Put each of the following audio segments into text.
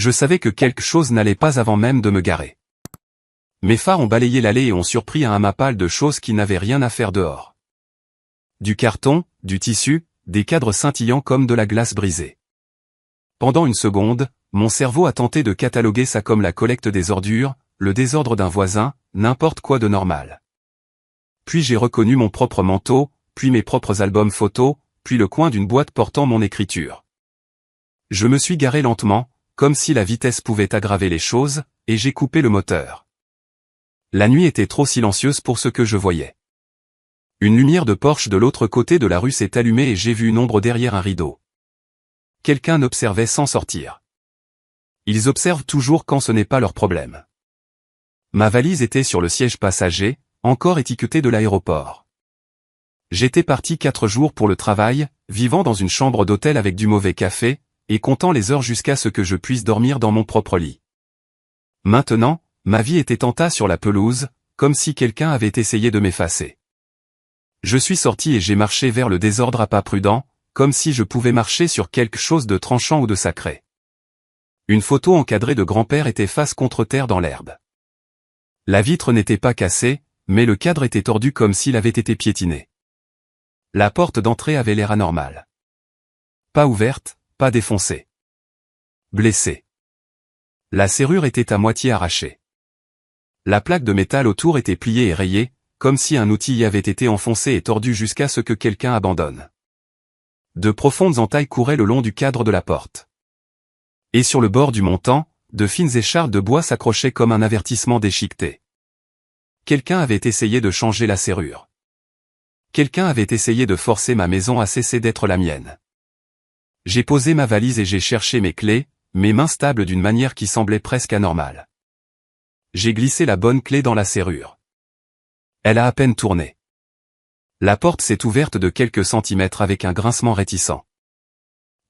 Je savais que quelque chose n'allait pas avant même de me garer. Mes phares ont balayé l'allée et ont surpris un amas pâle de choses qui n'avaient rien à faire dehors. Du carton, du tissu, des cadres scintillants comme de la glace brisée. Pendant une seconde, mon cerveau a tenté de cataloguer ça comme la collecte des ordures, le désordre d'un voisin, n'importe quoi de normal. Puis j'ai reconnu mon propre manteau, puis mes propres albums photos, puis le coin d'une boîte portant mon écriture. Je me suis garé lentement, comme si la vitesse pouvait aggraver les choses, et j'ai coupé le moteur. La nuit était trop silencieuse pour ce que je voyais. Une lumière de Porsche de l'autre côté de la rue s'est allumée et j'ai vu une ombre derrière un rideau. Quelqu'un observait sans sortir. Ils observent toujours quand ce n'est pas leur problème. Ma valise était sur le siège passager, encore étiquetée de l'aéroport. J'étais parti 4 jours pour le travail, vivant dans une chambre d'hôtel avec du mauvais café, et comptant les heures jusqu'à ce que je puisse dormir dans mon propre lit. Maintenant, ma vie était en tas sur la pelouse, comme si quelqu'un avait essayé de m'effacer. Je suis sorti et j'ai marché vers le désordre à pas prudents, comme si je pouvais marcher sur quelque chose de tranchant ou de sacré. Une photo encadrée de grand-père était face contre terre dans l'herbe. La vitre n'était pas cassée, mais le cadre était tordu comme s'il avait été piétiné. La porte d'entrée avait l'air anormale. Pas ouverte, pas défoncée. Blessée. La serrure était à moitié arrachée. La plaque de métal autour était pliée et rayée, comme si un outil y avait été enfoncé et tordu jusqu'à ce que quelqu'un abandonne. De profondes entailles couraient le long du cadre de la porte. Et sur le bord du montant, de fines échardes de bois s'accrochaient comme un avertissement déchiqueté. Quelqu'un avait essayé de changer la serrure. Quelqu'un avait essayé de forcer ma maison à cesser d'être la mienne. J'ai posé ma valise et j'ai cherché mes clés, mes mains stables d'une manière qui semblait presque anormale. J'ai glissé la bonne clé dans la serrure. Elle a à peine tourné. La porte s'est ouverte de quelques centimètres avec un grincement réticent.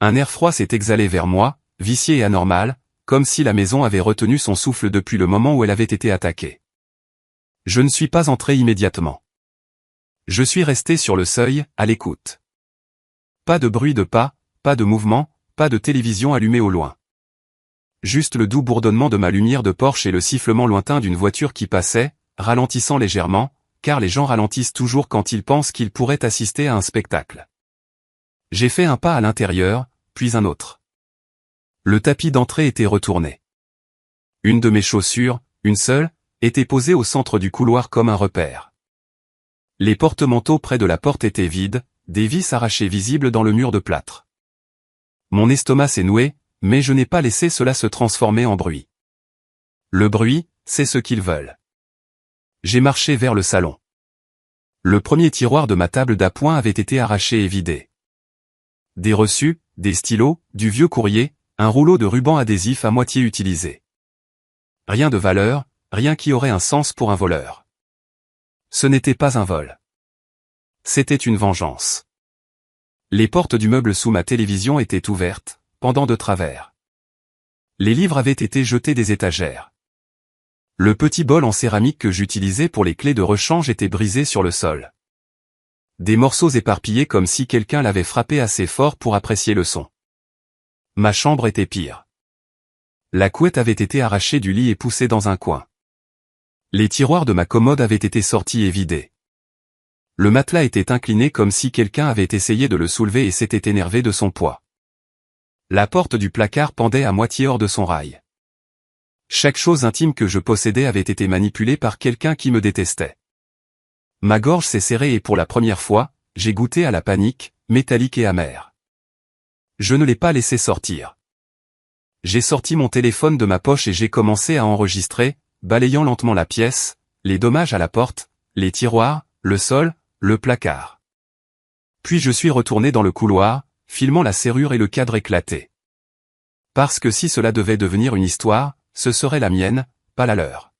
Un air froid s'est exhalé vers moi, vicié et anormal, comme si la maison avait retenu son souffle depuis le moment où elle avait été attaquée. Je ne suis pas entré immédiatement. Je suis resté sur le seuil, à l'écoute. Pas de bruit de pas, pas de mouvement, pas de télévision allumée au loin. Juste le doux bourdonnement de ma lumière de Porsche et le sifflement lointain d'une voiture qui passait, ralentissant légèrement, car les gens ralentissent toujours quand ils pensent qu'ils pourraient assister à un spectacle. J'ai fait un pas à l'intérieur, puis un autre. Le tapis d'entrée était retourné. Une de mes chaussures, une seule, était posée au centre du couloir comme un repère. Les porte-manteaux près de la porte étaient vides, des vis arrachées visibles dans le mur de plâtre. Mon estomac s'est noué, mais je n'ai pas laissé cela se transformer en bruit. Le bruit, c'est ce qu'ils veulent. J'ai marché vers le salon. Le premier tiroir de ma table d'appoint avait été arraché et vidé. Des reçus, des stylos, du vieux courrier, un rouleau de ruban adhésif à moitié utilisé. Rien de valeur, rien qui aurait un sens pour un voleur. Ce n'était pas un vol. C'était une vengeance. Les portes du meuble sous ma télévision étaient ouvertes, pendant de travers. Les livres avaient été jetés des étagères. Le petit bol en céramique que j'utilisais pour les clés de rechange était brisé sur le sol. Des morceaux éparpillés comme si quelqu'un l'avait frappé assez fort pour apprécier le son. Ma chambre était pire. La couette avait été arrachée du lit et poussée dans un coin. Les tiroirs de ma commode avaient été sortis et vidés. Le matelas était incliné comme si quelqu'un avait essayé de le soulever et s'était énervé de son poids. La porte du placard pendait à moitié hors de son rail. Chaque chose intime que je possédais avait été manipulée par quelqu'un qui me détestait. Ma gorge s'est serrée et pour la première fois, j'ai goûté à la panique, métallique et amère. Je ne l'ai pas laissé sortir. J'ai sorti mon téléphone de ma poche et j'ai commencé à enregistrer, balayant lentement la pièce, les dommages à la porte, les tiroirs, le sol, le placard. Puis je suis retourné dans le couloir, filmant la serrure et le cadre éclaté. Parce que si cela devait devenir une histoire, ce serait la mienne, pas la leur.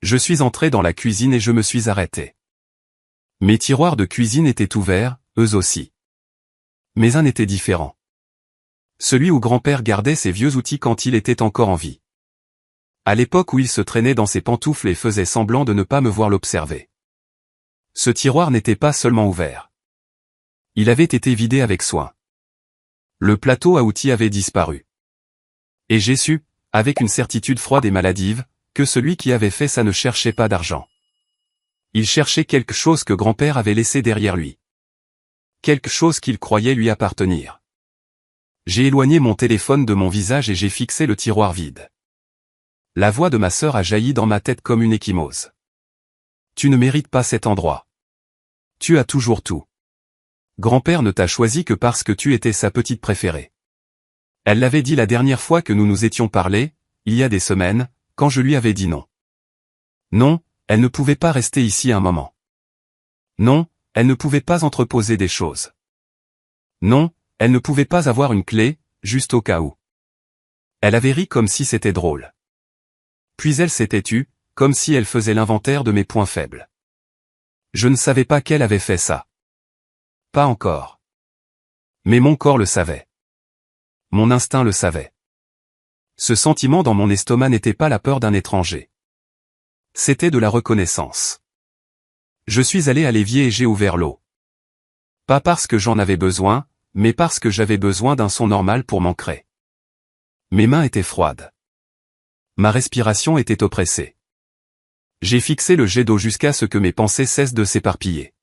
Je suis entré dans la cuisine et je me suis arrêté. Mes tiroirs de cuisine étaient ouverts, eux aussi. Mais un était différent. Celui où grand-père gardait ses vieux outils quand il était encore en vie. À l'époque où il se traînait dans ses pantoufles et faisait semblant de ne pas me voir l'observer. Ce tiroir n'était pas seulement ouvert. Il avait été vidé avec soin. Le plateau à outils avait disparu. Et j'ai su, avec une certitude froide et maladive, que celui qui avait fait ça ne cherchait pas d'argent. Il cherchait quelque chose que grand-père avait laissé derrière lui. Quelque chose qu'il croyait lui appartenir. J'ai éloigné mon téléphone de mon visage et j'ai fixé le tiroir vide. La voix de ma sœur a jailli dans ma tête comme une ecchymose. Tu ne mérites pas cet endroit. Tu as toujours tout. Grand-père ne t'a choisi que parce que tu étais sa petite préférée. Elle l'avait dit la dernière fois que nous nous étions parlé, il y a des semaines, quand je lui avais dit non. Non, elle ne pouvait pas rester ici un moment. Non, elle ne pouvait pas entreposer des choses. Non, elle ne pouvait pas avoir une clé, juste au cas où. Elle avait ri comme si c'était drôle. Puis elle s'était tue, comme si elle faisait l'inventaire de mes points faibles. Je ne savais pas qu'elle avait fait ça. Pas encore. Mais mon corps le savait. Mon instinct le savait. Ce sentiment dans mon estomac n'était pas la peur d'un étranger. C'était de la reconnaissance. Je suis allé à l'évier et j'ai ouvert l'eau. Pas parce que j'en avais besoin, mais parce que j'avais besoin d'un son normal pour m'ancrer. Mes mains étaient froides. Ma respiration était oppressée. J'ai fixé le jet d'eau jusqu'à ce que mes pensées cessent de s'éparpiller.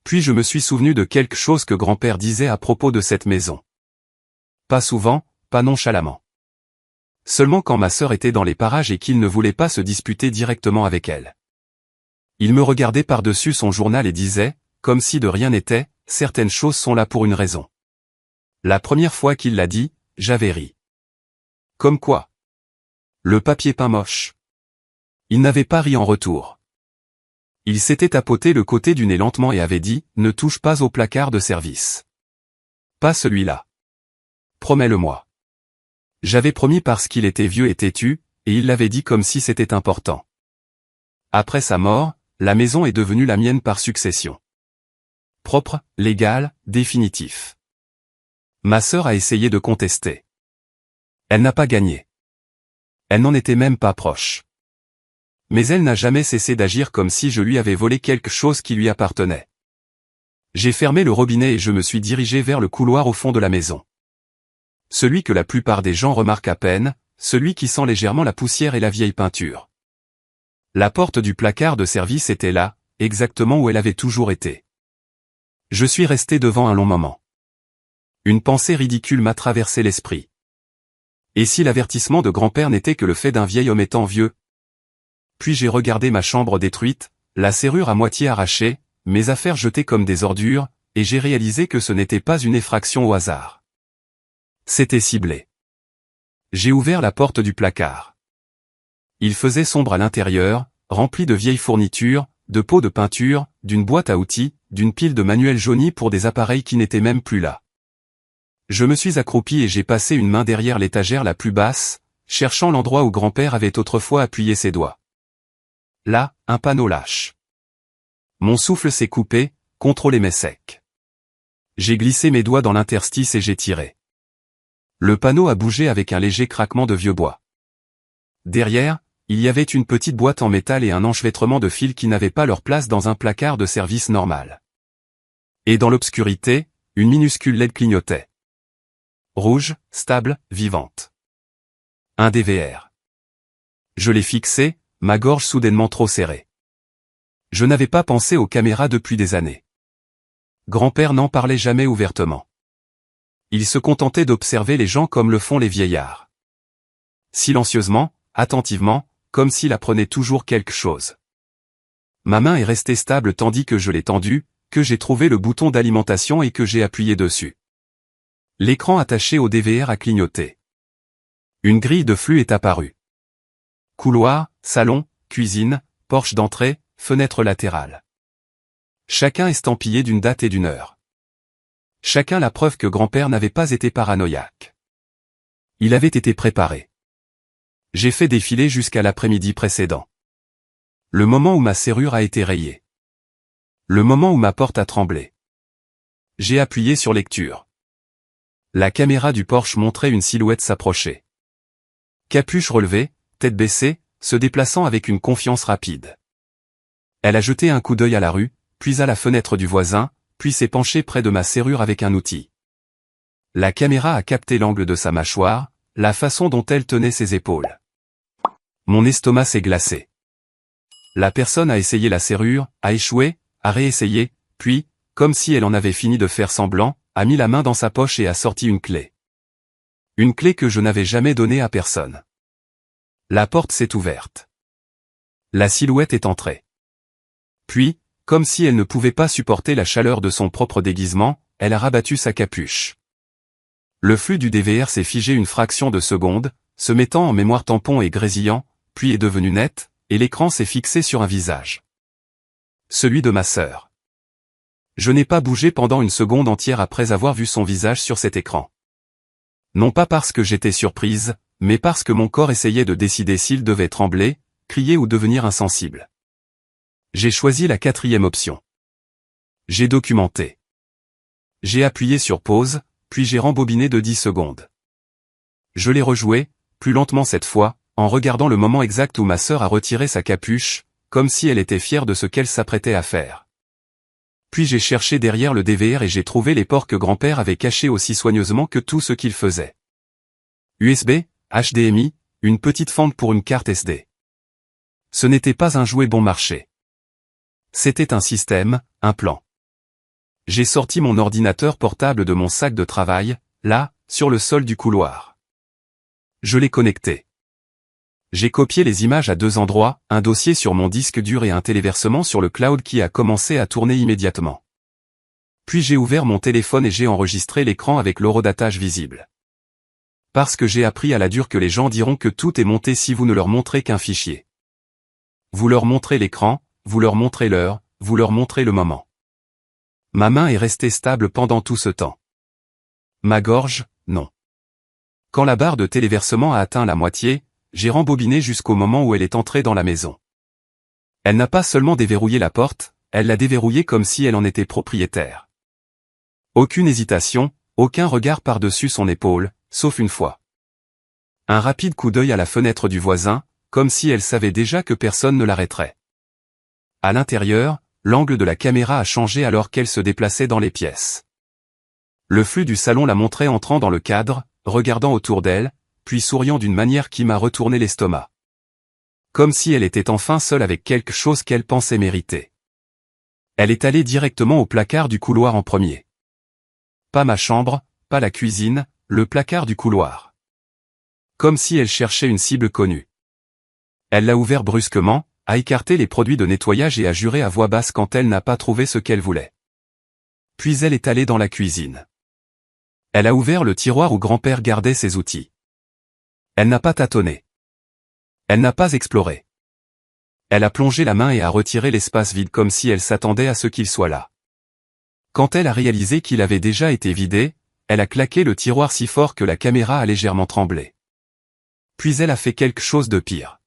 Puis je me suis souvenu de quelque chose que grand-père disait à propos de cette maison. Pas souvent, pas nonchalamment. Seulement quand ma sœur était dans les parages et qu'il ne voulait pas se disputer directement avec elle. Il me regardait par-dessus son journal et disait, comme si de rien n'était, certaines choses sont là pour une raison. La première fois qu'il l'a dit, j'avais ri. Comme quoi? Le papier peint moche. Il n'avait pas ri en retour. Il s'était tapoté le côté du nez lentement et avait dit, ne touche pas au placard de service. Pas celui-là. Promets-le-moi. J'avais promis parce qu'il était vieux et têtu, et il l'avait dit comme si c'était important. Après sa mort, la maison est devenue la mienne par succession. Propre, légal, définitif. Ma sœur a essayé de contester. Elle n'a pas gagné. Elle n'en était même pas proche. Mais elle n'a jamais cessé d'agir comme si je lui avais volé quelque chose qui lui appartenait. J'ai fermé le robinet et je me suis dirigé vers le couloir au fond de la maison. Celui que la plupart des gens remarquent à peine, celui qui sent légèrement la poussière et la vieille peinture. La porte du placard de service était là, exactement où elle avait toujours été. Je suis resté devant un long moment. Une pensée ridicule m'a traversé l'esprit. Et si l'avertissement de grand-père n'était que le fait d'un vieil homme étant vieux? Puis j'ai regardé ma chambre détruite, la serrure à moitié arrachée, mes affaires jetées comme des ordures, et j'ai réalisé que ce n'était pas une effraction au hasard. C'était ciblé. J'ai ouvert la porte du placard. Il faisait sombre à l'intérieur, rempli de vieilles fournitures, de pots de peinture, d'une boîte à outils, d'une pile de manuels jaunis pour des appareils qui n'étaient même plus là. Je me suis accroupi et j'ai passé une main derrière l'étagère la plus basse, cherchant l'endroit où grand-père avait autrefois appuyé ses doigts. Là, un panneau lâche. Mon souffle s'est coupé, contrôlé mes secs. J'ai glissé mes doigts dans l'interstice et j'ai tiré. Le panneau a bougé avec un léger craquement de vieux bois. Derrière, il y avait une petite boîte en métal et un enchevêtrement de fils qui n'avaient pas leur place dans un placard de service normal. Et dans l'obscurité, une minuscule LED clignotait. Rouge, stable, vivante. Un DVR. Je l'ai fixé, ma gorge soudainement trop serrée. Je n'avais pas pensé aux caméras depuis des années. Grand-père n'en parlait jamais ouvertement. Il se contentait d'observer les gens comme le font les vieillards. Silencieusement, attentivement, comme s'il apprenait toujours quelque chose. Ma main est restée stable tandis que je l'ai tendue, que j'ai trouvé le bouton d'alimentation et que j'ai appuyé dessus. L'écran attaché au DVR a clignoté. Une grille de flux est apparue. Couloir, salon, cuisine, porche d'entrée, fenêtre latérale. Chacun estampillé d'une date et d'une heure. Chacun la preuve que grand-père n'avait pas été paranoïaque. Il avait été préparé. J'ai fait défiler jusqu'à l'après-midi précédent. Le moment où ma serrure a été rayée. Le moment où ma porte a tremblé. J'ai appuyé sur lecture. La caméra du porche montrait une silhouette s'approcher. Capuche relevée, tête baissée, se déplaçant avec une confiance rapide. Elle a jeté un coup d'œil à la rue, puis à la fenêtre du voisin, puis s'est penchée près de ma serrure avec un outil. La caméra a capté l'angle de sa mâchoire, la façon dont elle tenait ses épaules. Mon estomac s'est glacé. La personne a essayé la serrure, a échoué, a réessayé, puis, comme si elle en avait fini de faire semblant, a mis la main dans sa poche et a sorti une clé. Une clé que je n'avais jamais donnée à personne. La porte s'est ouverte. La silhouette est entrée. Puis, comme si elle ne pouvait pas supporter la chaleur de son propre déguisement, elle a rabattu sa capuche. Le flux du DVR s'est figé une fraction de seconde, se mettant en mémoire tampon et grésillant, puis est devenu net, et l'écran s'est fixé sur un visage. Celui de ma sœur. Je n'ai pas bougé pendant une seconde entière après avoir vu son visage sur cet écran. Non pas parce que j'étais surprise, mais parce que mon corps essayait de décider s'il devait trembler, crier ou devenir insensible. J'ai choisi la 4e option. J'ai documenté. J'ai appuyé sur pause, puis j'ai rembobiné de 10 secondes. Je l'ai rejoué, plus lentement cette fois, en regardant le moment exact où ma sœur a retiré sa capuche, comme si elle était fière de ce qu'elle s'apprêtait à faire. Puis j'ai cherché derrière le DVR et j'ai trouvé les ports que grand-père avait cachés aussi soigneusement que tout ce qu'il faisait. USB, HDMI, une petite fente pour une carte SD. Ce n'était pas un jouet bon marché. C'était un système, un plan. J'ai sorti mon ordinateur portable de mon sac de travail, là, sur le sol du couloir. Je l'ai connecté. J'ai copié les images à 2 endroits, un dossier sur mon disque dur et un téléversement sur le cloud qui a commencé à tourner immédiatement. Puis j'ai ouvert mon téléphone et j'ai enregistré l'écran avec l'horodatage visible. Parce que j'ai appris à la dure que les gens diront que tout est monté si vous ne leur montrez qu'un fichier. Vous leur montrez l'écran, vous leur montrez l'heure, vous leur montrez le moment. Ma main est restée stable pendant tout ce temps. Ma gorge, non. Quand la barre de téléversement a atteint la moitié, j'ai rembobiné jusqu'au moment où elle est entrée dans la maison. Elle n'a pas seulement déverrouillé la porte, elle l'a déverrouillée comme si elle en était propriétaire. Aucune hésitation, aucun regard par-dessus son épaule, sauf une fois. Un rapide coup d'œil à la fenêtre du voisin, comme si elle savait déjà que personne ne l'arrêterait. À l'intérieur, l'angle de la caméra a changé alors qu'elle se déplaçait dans les pièces. Le flux du salon la montrait entrant dans le cadre, regardant autour d'elle, puis souriant d'une manière qui m'a retourné l'estomac. Comme si elle était enfin seule avec quelque chose qu'elle pensait mériter. Elle est allée directement au placard du couloir en premier. Pas ma chambre, pas la cuisine, le placard du couloir. Comme si elle cherchait une cible connue. Elle l'a ouvert brusquement, a écarté les produits de nettoyage et a juré à voix basse quand elle n'a pas trouvé ce qu'elle voulait. Puis elle est allée dans la cuisine. Elle a ouvert le tiroir où grand-père gardait ses outils. Elle n'a pas tâtonné. Elle n'a pas exploré. Elle a plongé la main et a retiré l'espace vide comme si elle s'attendait à ce qu'il soit là. Quand elle a réalisé qu'il avait déjà été vidé, elle a claqué le tiroir si fort que la caméra a légèrement tremblé. Puis elle a fait quelque chose de pire.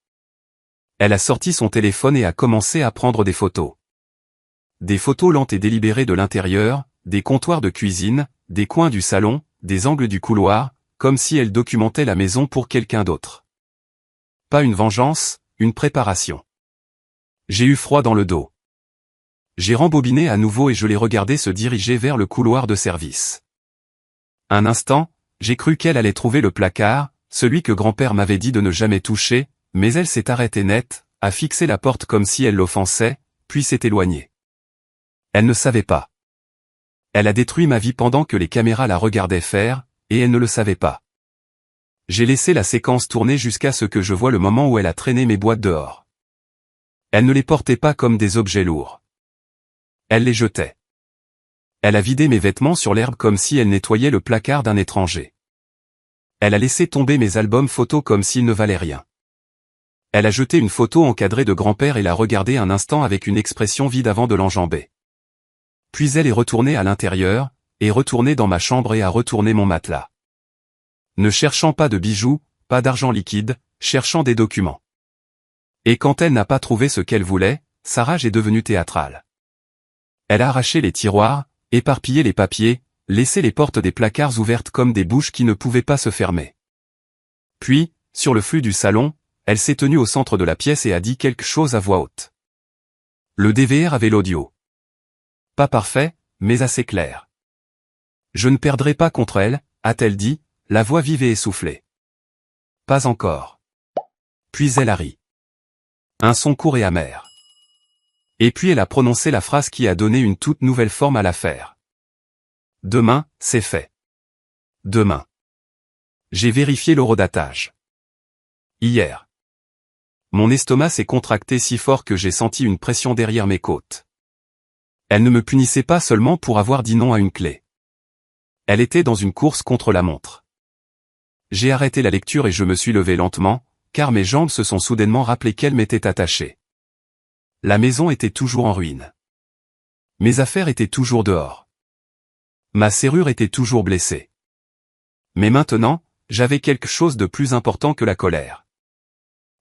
Elle a sorti son téléphone et a commencé à prendre des photos. Des photos lentes et délibérées de l'intérieur, des comptoirs de cuisine, des coins du salon, des angles du couloir, comme si elle documentait la maison pour quelqu'un d'autre. Pas une vengeance, une préparation. J'ai eu froid dans le dos. J'ai rembobiné à nouveau et je l'ai regardé se diriger vers le couloir de service. Un instant, j'ai cru qu'elle allait trouver le placard, celui que grand-père m'avait dit de ne jamais toucher, mais elle s'est arrêtée net, a fixé la porte comme si elle l'offensait, puis s'est éloignée. Elle ne savait pas. Elle a détruit ma vie pendant que les caméras la regardaient faire, et elle ne le savait pas. J'ai laissé la séquence tourner jusqu'à ce que je voie le moment où elle a traîné mes boîtes dehors. Elle ne les portait pas comme des objets lourds. Elle les jetait. Elle a vidé mes vêtements sur l'herbe comme si elle nettoyait le placard d'un étranger. Elle a laissé tomber mes albums photos comme s'ils ne valaient rien. Elle a jeté une photo encadrée de grand-père et l'a regardée un instant avec une expression vide avant de l'enjamber. Puis elle est retournée à l'intérieur, est retournée dans ma chambre et a retourné mon matelas. Ne cherchant pas de bijoux, pas d'argent liquide, cherchant des documents. Et quand elle n'a pas trouvé ce qu'elle voulait, sa rage est devenue théâtrale. Elle a arraché les tiroirs, éparpillé les papiers, laissé les portes des placards ouvertes comme des bouches qui ne pouvaient pas se fermer. Puis, sur le flux du salon, elle s'est tenue au centre de la pièce et a dit quelque chose à voix haute. Le DVR avait l'audio. Pas parfait, mais assez clair. Je ne perdrai pas contre elle, a-t-elle dit, la voix vive et essoufflée. Pas encore. Puis elle a ri. Un son court et amer. Et puis elle a prononcé la phrase qui a donné une toute nouvelle forme à l'affaire. Demain, c'est fait. Demain. J'ai vérifié l'horodatage. Hier. Mon estomac s'est contracté si fort que j'ai senti une pression derrière mes côtes. Elle ne me punissait pas seulement pour avoir dit non à une clé. Elle était dans une course contre la montre. J'ai arrêté la lecture et je me suis levé lentement, car mes jambes se sont soudainement rappelées qu'elles m'étaient attachées. La maison était toujours en ruine. Mes affaires étaient toujours dehors. Ma serrure était toujours blessée. Mais maintenant, j'avais quelque chose de plus important que la colère.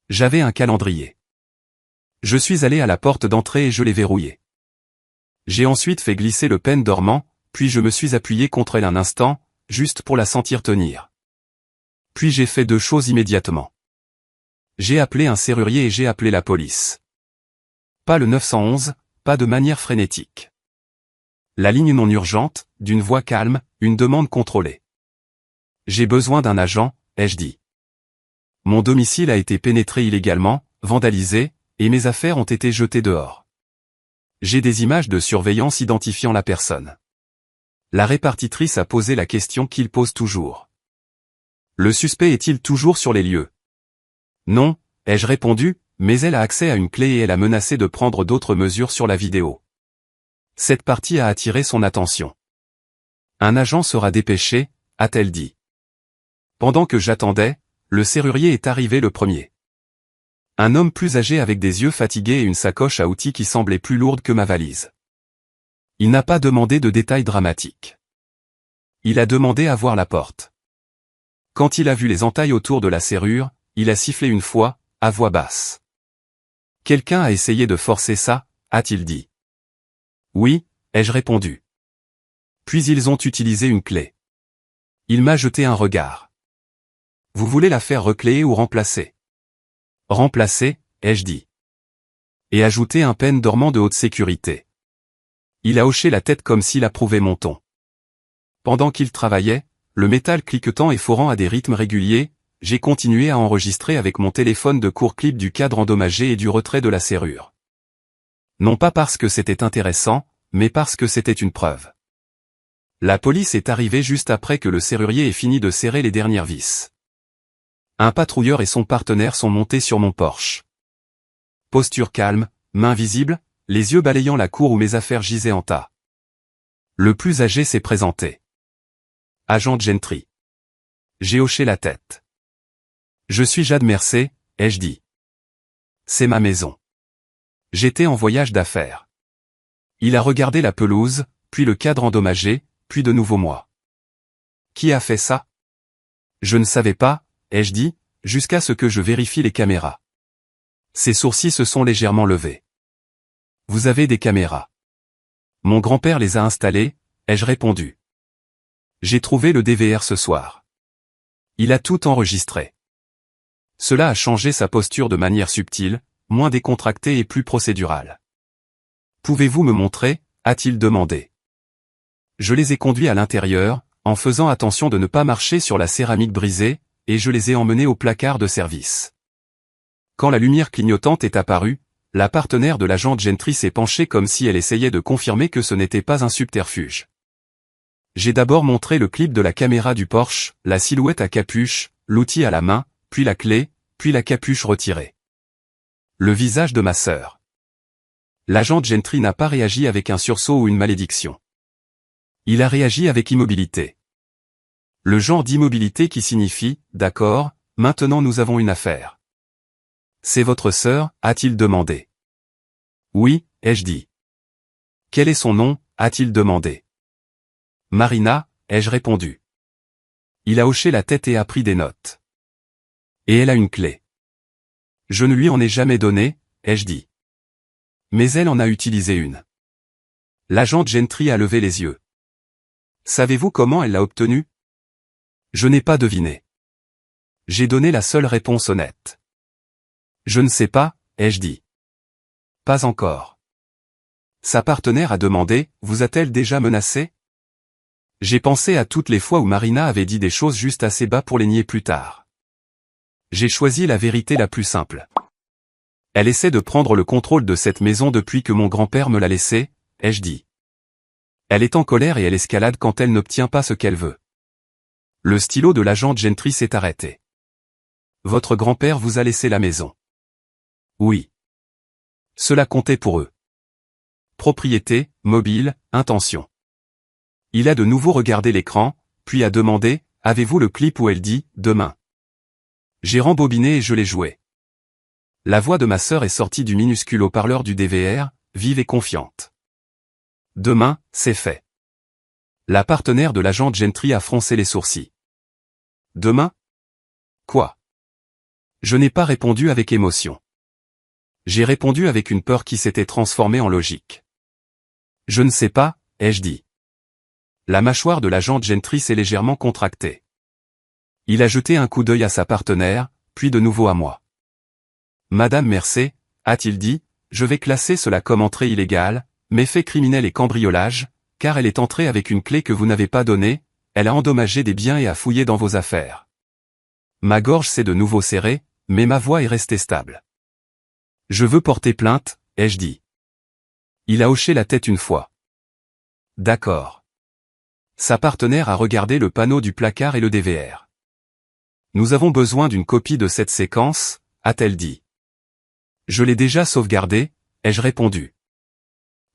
J'avais un calendrier. Je suis allé à la porte d'entrée et je l'ai verrouillé. J'ai ensuite fait glisser le pêne dormant, puis je me suis appuyé contre elle un instant, juste pour la sentir tenir. Puis j'ai fait deux choses immédiatement. J'ai appelé un serrurier et j'ai appelé la police. Pas le 911, pas de manière frénétique. La ligne non urgente, d'une voix calme, une demande contrôlée. J'ai besoin d'un agent, ai-je dit. Mon domicile a été pénétré illégalement, vandalisé, et mes affaires ont été jetées dehors. J'ai des images de surveillance identifiant la personne. La répartitrice a posé la question qu'il pose toujours. Le suspect est-il toujours sur les lieux? Non, ai-je répondu, mais elle a accès à une clé et elle a menacé de prendre d'autres mesures sur la vidéo. Cette partie a attiré son attention. Un agent sera dépêché, a-t-elle dit. Pendant que j'attendais, le serrurier est arrivé le premier. Un homme plus âgé avec des yeux fatigués et une sacoche à outils qui semblait plus lourde que ma valise. Il n'a pas demandé de détails dramatiques. Il a demandé à voir la porte. Quand il a vu les entailles autour de la serrure, il a sifflé une fois, à voix basse. Quelqu'un a essayé de forcer ça, a-t-il dit. Oui, ai-je répondu. Puis ils ont utilisé une clé. Il m'a jeté un regard. Vous voulez la faire recléer ou remplacer? Remplacer, ai-je dit. Et ajouter un pêne dormant de haute sécurité. Il a hoché la tête comme s'il approuvait mon ton. Pendant qu'il travaillait, le métal cliquetant et forant à des rythmes réguliers, j'ai continué à enregistrer avec mon téléphone de courts clips du cadre endommagé et du retrait de la serrure. Non pas parce que c'était intéressant, mais parce que c'était une preuve. La police est arrivée juste après que le serrurier ait fini de serrer les dernières vis. Un patrouilleur et son partenaire sont montés sur mon Porsche. Posture calme, mains visibles, les yeux balayant la cour où mes affaires gisaient en tas. Le plus âgé s'est présenté. Agent Gentry. J'ai hoché la tête. Je suis Jade Mercé, ai-je dit. C'est ma maison. J'étais en voyage d'affaires. Il a regardé la pelouse, puis le cadre endommagé, puis de nouveau moi. Qui a fait ça? Je ne savais pas, ai-je dit, jusqu'à ce que je vérifie les caméras. Ses sourcils se sont légèrement levés. Vous avez des caméras. Mon grand-père les a installées, ai-je répondu. J'ai trouvé le DVR ce soir. Il a tout enregistré. Cela a changé sa posture de manière subtile, moins décontractée et plus procédurale. Pouvez-vous me montrer, a-t-il demandé. Je les ai conduits à l'intérieur, en faisant attention de ne pas marcher sur la céramique brisée, et je les ai emmenés au placard de service. Quand la lumière clignotante est apparue, la partenaire de l'agent Gentry s'est penchée comme si elle essayait de confirmer que ce n'était pas un subterfuge. J'ai d'abord montré le clip de la caméra du Porsche, la silhouette à capuche, l'outil à la main, puis la clé, puis la capuche retirée. Le visage de ma sœur. L'agent Gentry n'a pas réagi avec un sursaut ou une malédiction. Il a réagi avec immobilité. Le genre d'immobilité qui signifie, d'accord, maintenant nous avons une affaire. C'est votre sœur, a-t-il demandé. Oui, ai-je dit. Quel est son nom, a-t-il demandé. Marina, ai-je répondu. Il a hoché la tête et a pris des notes. Et elle a une clé. Je ne lui en ai jamais donné, ai-je dit. Mais elle en a utilisé une. L'agent Gentry a levé les yeux. Savez-vous comment elle l'a obtenue? Je n'ai pas deviné. J'ai donné la seule réponse honnête. Je ne sais pas, ai-je dit. Pas encore. Sa partenaire a demandé, vous a-t-elle déjà menacé? J'ai pensé à toutes les fois où Marina avait dit des choses juste assez bas pour les nier plus tard. J'ai choisi la vérité la plus simple. Elle essaie de prendre le contrôle de cette maison depuis que mon grand-père me l'a laissée, ai-je dit. Elle est en colère et elle escalade quand elle n'obtient pas ce qu'elle veut. Le stylo de l'agent Gentry s'est arrêté. Votre grand-père vous a laissé la maison. Oui. Cela comptait pour eux. Propriété, mobile, intention. Il a de nouveau regardé l'écran, puis a demandé, avez-vous le clip où elle dit, demain? J'ai rembobiné et je l'ai joué. La voix de ma sœur est sortie du minuscule haut-parleur du DVR, vive et confiante. Demain, c'est fait. La partenaire de l'agent Gentry a froncé les sourcils. Demain? Quoi? Je n'ai pas répondu avec émotion. J'ai répondu avec une peur qui s'était transformée en logique. Je ne sais pas, ai-je dit. La mâchoire de l'agent Gentry s'est légèrement contractée. Il a jeté un coup d'œil à sa partenaire, puis de nouveau à moi. Madame Mercé, a-t-il dit, je vais classer cela comme entrée illégale, méfait criminel et cambriolage, car elle est entrée avec une clé que vous n'avez pas donnée, elle a endommagé des biens et a fouillé dans vos affaires. Ma gorge s'est de nouveau serrée, mais ma voix est restée stable. Je veux porter plainte, ai-je dit. Il a hoché la tête une fois. D'accord. Sa partenaire a regardé le panneau du placard et le DVR. Nous avons besoin d'une copie de cette séquence, a-t-elle dit. Je l'ai déjà sauvegardée, ai-je répondu.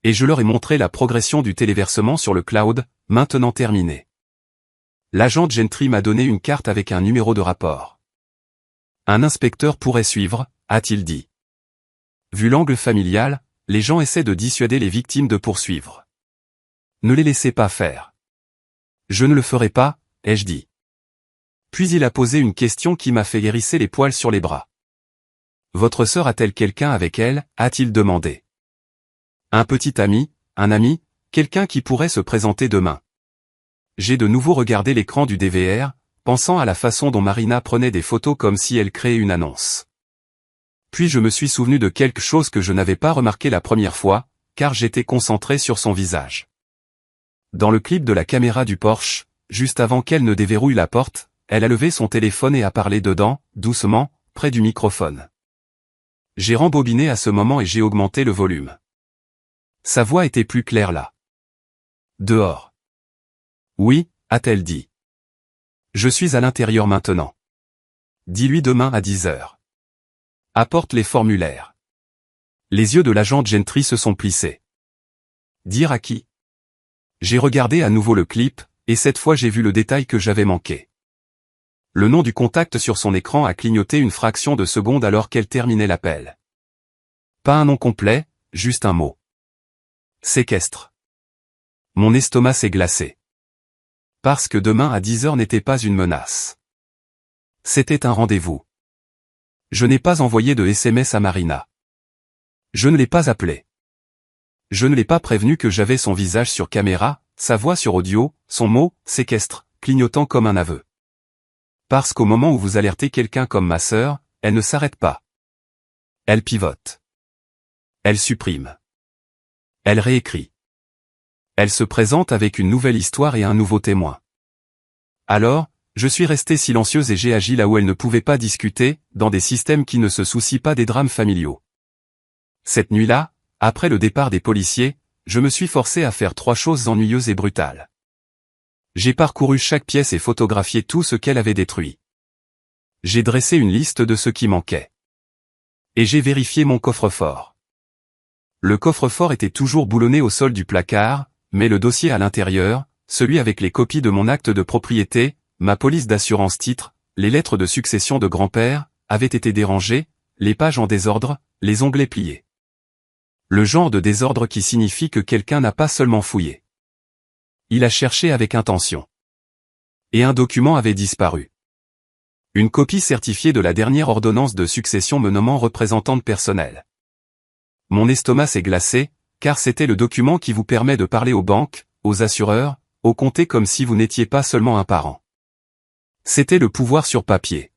Et je leur ai montré la progression du téléversement sur le cloud, maintenant terminée. L'agent Gentry m'a donné une carte avec un numéro de rapport. Un inspecteur pourrait suivre, a-t-il dit. Vu l'angle familial, les gens essaient de dissuader les victimes de poursuivre. Ne les laissez pas faire. Je ne le ferai pas, ai-je dit. Puis il a posé une question qui m'a fait hérisser les poils sur les bras. Votre sœur a-t-elle quelqu'un avec elle, a-t-il demandé. Un petit ami, un ami, quelqu'un qui pourrait se présenter demain. J'ai de nouveau regardé l'écran du DVR, pensant à la façon dont Marina prenait des photos comme si elle créait une annonce. Puis je me suis souvenu de quelque chose que je n'avais pas remarqué la première fois, car j'étais concentré sur son visage. Dans le clip de la caméra du Porsche, juste avant qu'elle ne déverrouille la porte, elle a levé son téléphone et a parlé dedans, doucement, près du microphone. J'ai rembobiné à ce moment et j'ai augmenté le volume. Sa voix était plus claire là. Dehors. Oui, a-t-elle dit. Je suis à l'intérieur maintenant. Dis-lui demain à 10 heures. Apporte les formulaires. Les yeux de l'agent Gentry se sont plissés. Dire à qui? J'ai regardé à nouveau le clip, et cette fois j'ai vu le détail que j'avais manqué. Le nom du contact sur son écran a clignoté une fraction de seconde alors qu'elle terminait l'appel. Pas un nom complet, juste un mot. Séquestre. Mon estomac s'est glacé. Parce que demain à 10 heures n'était pas une menace. C'était un rendez-vous. Je n'ai pas envoyé de SMS à Marina. Je ne l'ai pas appelée. Je ne l'ai pas prévenu que j'avais son visage sur caméra, sa voix sur audio, son mot, séquestre, clignotant comme un aveu. Parce qu'au moment où vous alertez quelqu'un comme ma sœur, elle ne s'arrête pas. Elle pivote. Elle supprime. Elle réécrit. Elle se présente avec une nouvelle histoire et un nouveau témoin. Alors, je suis resté silencieuse et j'ai agi là où elle ne pouvait pas discuter, dans des systèmes qui ne se soucient pas des drames familiaux. Cette nuit-là, après le départ des policiers, je me suis forcé à faire 3 choses ennuyeuses et brutales. J'ai parcouru chaque pièce et photographié tout ce qu'elle avait détruit. J'ai dressé une liste de ce qui manquait. Et j'ai vérifié mon coffre-fort. Le coffre-fort était toujours boulonné au sol du placard, mais le dossier à l'intérieur, celui avec les copies de mon acte de propriété, ma police d'assurance titre, les lettres de succession de grand-père, avait été dérangé, les pages en désordre, les onglets pliés. Le genre de désordre qui signifie que quelqu'un n'a pas seulement fouillé. Il a cherché avec intention. Et un document avait disparu. Une copie certifiée de la dernière ordonnance de succession me nommant représentante personnelle. Mon estomac s'est glacé, car c'était le document qui vous permet de parler aux banques, aux assureurs, aux comtés comme si vous n'étiez pas seulement un parent. C'était le pouvoir sur papier.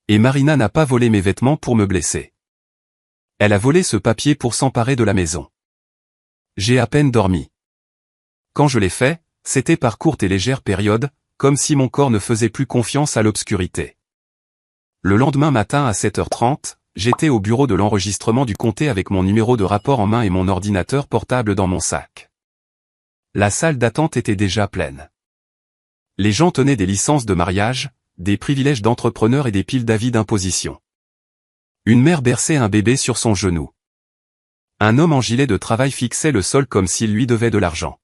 Et Marina n'a pas volé mes vêtements pour me blesser. Elle a volé ce papier pour s'emparer de la maison. J'ai à peine dormi. Quand je l'ai fait, c'était par courtes et légères périodes, comme si mon corps ne faisait plus confiance à l'obscurité. Le lendemain matin à 7h30, j'étais au bureau de l'enregistrement du comté avec mon numéro de rapport en main et mon ordinateur portable dans mon sac. La salle d'attente était déjà pleine. Les gens tenaient des licences de mariage, des privilèges d'entrepreneurs et des piles d'avis d'imposition. Une mère berçait un bébé sur son genou. Un homme en gilet de travail fixait le sol comme s'il lui devait de l'argent.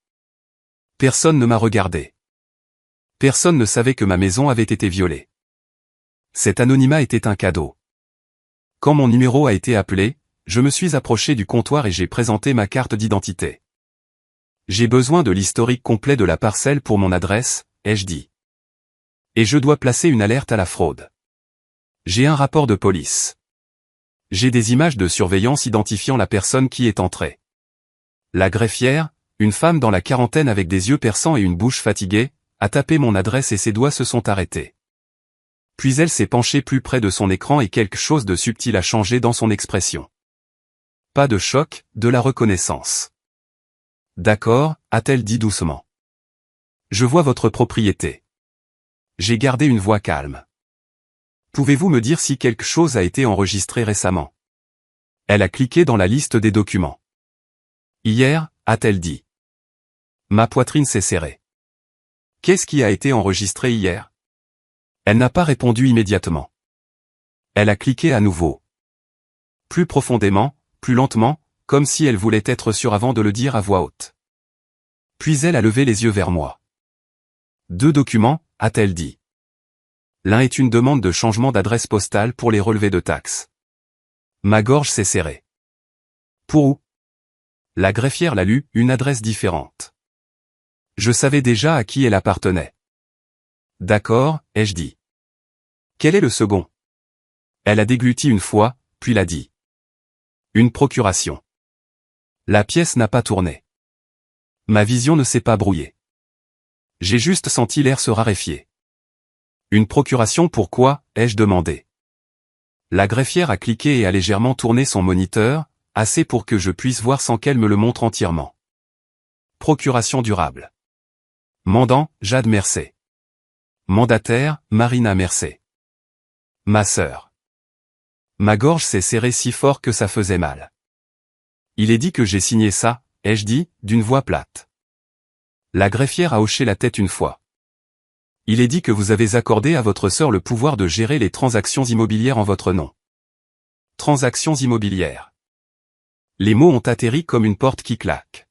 Personne ne m'a regardé. Personne ne savait que ma maison avait été violée. Cet anonymat était un cadeau. Quand mon numéro a été appelé, je me suis approché du comptoir et j'ai présenté ma carte d'identité. J'ai besoin de l'historique complet de la parcelle pour mon adresse, ai-je dit. Et je dois placer une alerte à la fraude. J'ai un rapport de police. J'ai des images de surveillance identifiant la personne qui est entrée. La greffière, une femme dans la quarantaine avec des yeux perçants et une bouche fatiguée, a tapé mon adresse et ses doigts se sont arrêtés. Puis elle s'est penchée plus près de son écran et quelque chose de subtil a changé dans son expression. Pas de choc, de la reconnaissance. D'accord, a-t-elle dit doucement. Je vois votre propriété. J'ai gardé une voix calme. Pouvez-vous me dire si quelque chose a été enregistré récemment? Elle a cliqué dans la liste des documents. Hier, a-t-elle dit. Ma poitrine s'est serrée. Qu'est-ce qui a été enregistré hier? Elle n'a pas répondu immédiatement. Elle a cliqué à nouveau. Plus profondément, plus lentement, comme si elle voulait être sûre avant de le dire à voix haute. Puis elle a levé les yeux vers moi. 2 documents, a-t-elle dit. L'un est une demande de changement d'adresse postale pour les relevés de taxes. Ma gorge s'est serrée. Pour où? La greffière l'a lu, une adresse différente. Je savais déjà à qui elle appartenait. D'accord, ai-je dit. Quel est le second? Elle a dégluti une fois, puis l'a dit. Une procuration. La pièce n'a pas tourné. Ma vision ne s'est pas brouillée. J'ai juste senti l'air se raréfier. Une procuration pour quoi, ai-je demandé. La greffière a cliqué et a légèrement tourné son moniteur, assez pour que je puisse voir sans qu'elle me le montre entièrement. Procuration durable. Mandant, Jade Mercé. Mandataire, Marina Mercé. Ma sœur. Ma gorge s'est serrée si fort que ça faisait mal. Il est dit que j'ai signé ça, ai-je dit, d'une voix plate. La greffière a hoché la tête une fois. Il est dit que vous avez accordé à votre sœur le pouvoir de gérer les transactions immobilières en votre nom. Transactions immobilières. Les mots ont atterri comme une porte qui claque.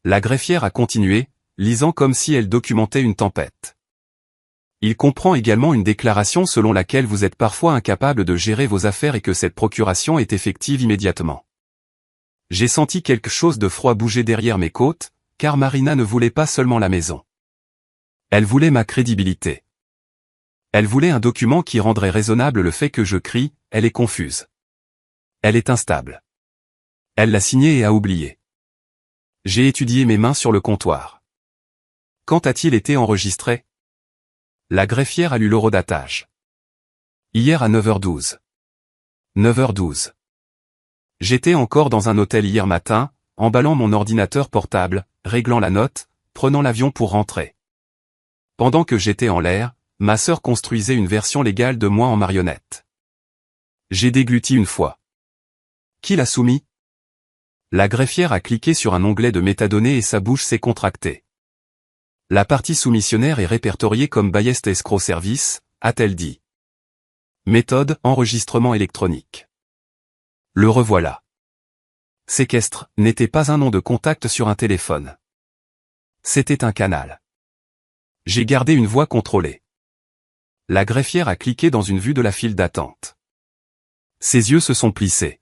La greffière a continué, lisant comme si elle documentait une tempête. Il comprend également une déclaration selon laquelle vous êtes parfois incapable de gérer vos affaires et que cette procuration est effective immédiatement. J'ai senti quelque chose de froid bouger derrière mes côtes, car Marina ne voulait pas seulement la maison. Elle voulait ma crédibilité. Elle voulait un document qui rendrait raisonnable le fait que je crie, elle est confuse. Elle est instable. Elle l'a signé et a oublié. J'ai étudié mes mains sur le comptoir. Quand a-t-il été enregistré? La greffière a lu l'horodatage. Hier à 9h12. 9h12. J'étais encore dans un hôtel hier matin, emballant mon ordinateur portable, réglant la note, prenant l'avion pour rentrer. Pendant que j'étais en l'air, ma sœur construisait une version légale de moi en marionnette. J'ai dégluti une fois. Qui l'a soumis? La greffière a cliqué sur un onglet de métadonnées et sa bouche s'est contractée. La partie soumissionnaire est répertoriée comme Biased Escrow Service, a-t-elle dit. Méthode, enregistrement électronique. Le revoilà. Séquestre n'était pas un nom de contact sur un téléphone. C'était un canal. J'ai gardé une voix contrôlée. La greffière a cliqué dans une vue de la file d'attente. Ses yeux se sont plissés.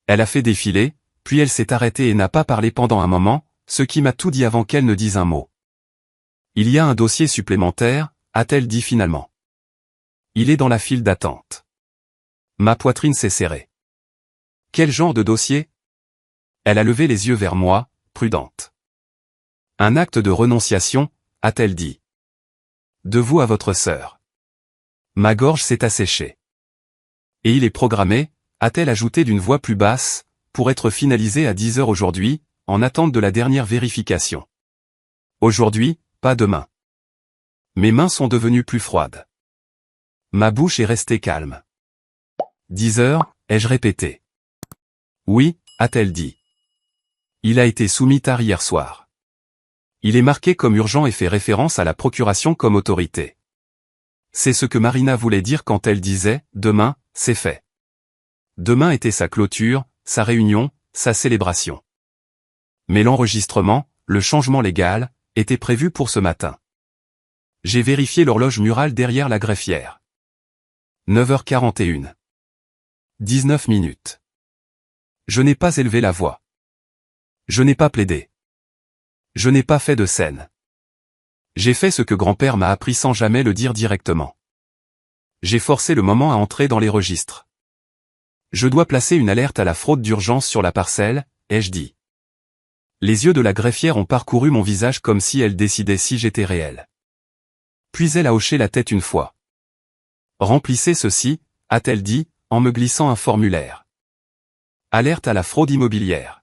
Elle a fait défiler, puis elle s'est arrêtée et n'a pas parlé pendant un moment, ce qui m'a tout dit avant qu'elle ne dise un mot. Il y a un dossier supplémentaire, a-t-elle dit finalement. Il est dans la file d'attente. Ma poitrine s'est serrée. Quel genre de dossier? Elle a levé les yeux vers moi, prudente. Un acte de renonciation, a-t-elle dit. De vous à votre sœur. Ma gorge s'est asséchée. Et il est programmé, a-t-elle ajouté d'une voix plus basse, pour être finalisé à 10h aujourd'hui, en attente de la dernière vérification. Aujourd'hui, pas demain. Mes mains sont devenues plus froides. Ma bouche est restée calme. 10 heures, ai-je répété. Oui, a-t-elle dit. Il a été soumis tard hier soir. Il est marqué comme urgent et fait référence à la procuration comme autorité. C'est ce que Marina voulait dire quand elle disait « Demain, c'est fait ». Demain était sa clôture, sa réunion, sa célébration. Mais l'enregistrement, le changement légal, était prévu pour ce matin. J'ai vérifié l'horloge murale derrière la greffière. 9h41. 19 minutes. Je n'ai pas élevé la voix. Je n'ai pas plaidé. Je n'ai pas fait de scène. J'ai fait ce que grand-père m'a appris sans jamais le dire directement. J'ai forcé le moment à entrer dans les registres. Je dois placer une alerte à la fraude d'urgence sur la parcelle, ai-je dit. Les yeux de la greffière ont parcouru mon visage comme si elle décidait si j'étais réel. Puis elle a hoché la tête une fois. Remplissez ceci, a-t-elle dit, en me glissant un formulaire. Alerte à la fraude immobilière.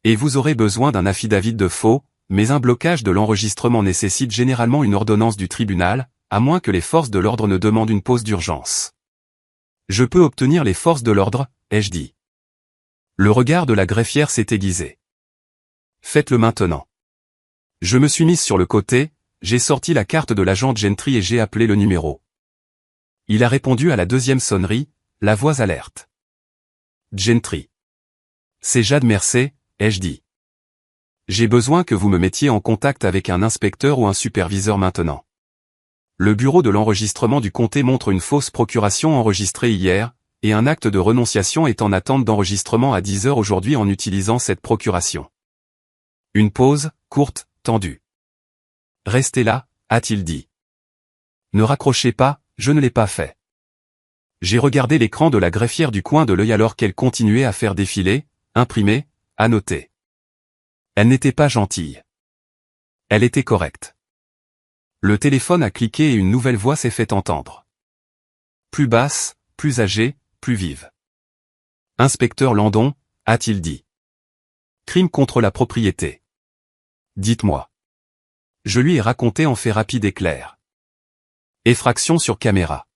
Et vous aurez besoin d'un affidavit de faux, mais un blocage de l'enregistrement nécessite généralement une ordonnance du tribunal, à moins que les forces de l'ordre ne demandent une pause d'urgence. Je peux obtenir les forces de l'ordre, ai-je dit. Le regard de la greffière s'est aiguisé. Faites-le maintenant. Je me suis mise sur le côté, j'ai sorti la carte de l'agent Gentry et j'ai appelé le numéro. Il a répondu à la deuxième sonnerie, la voix alerte. Gentry. C'est Jade Mercé, ai-je dit. J'ai besoin que vous me mettiez en contact avec un inspecteur ou un superviseur maintenant. Le bureau de l'enregistrement du comté montre une fausse procuration enregistrée hier, et un acte de renonciation est en attente d'enregistrement à 10 heures aujourd'hui en utilisant cette procuration. Une pause, courte, tendue. Restez là, a-t-il dit. Ne raccrochez pas, je ne l'ai pas fait. J'ai regardé l'écran de la greffière du coin de l'œil alors qu'elle continuait à faire défiler, imprimer, annoter. Elle n'était pas gentille. Elle était correcte. Le téléphone a cliqué et une nouvelle voix s'est fait entendre. Plus basse, plus âgée, plus vive. Inspecteur Landon, a-t-il dit. Crime contre la propriété. Dites-moi. Je lui ai raconté en fait rapide et clair. Effraction sur caméra.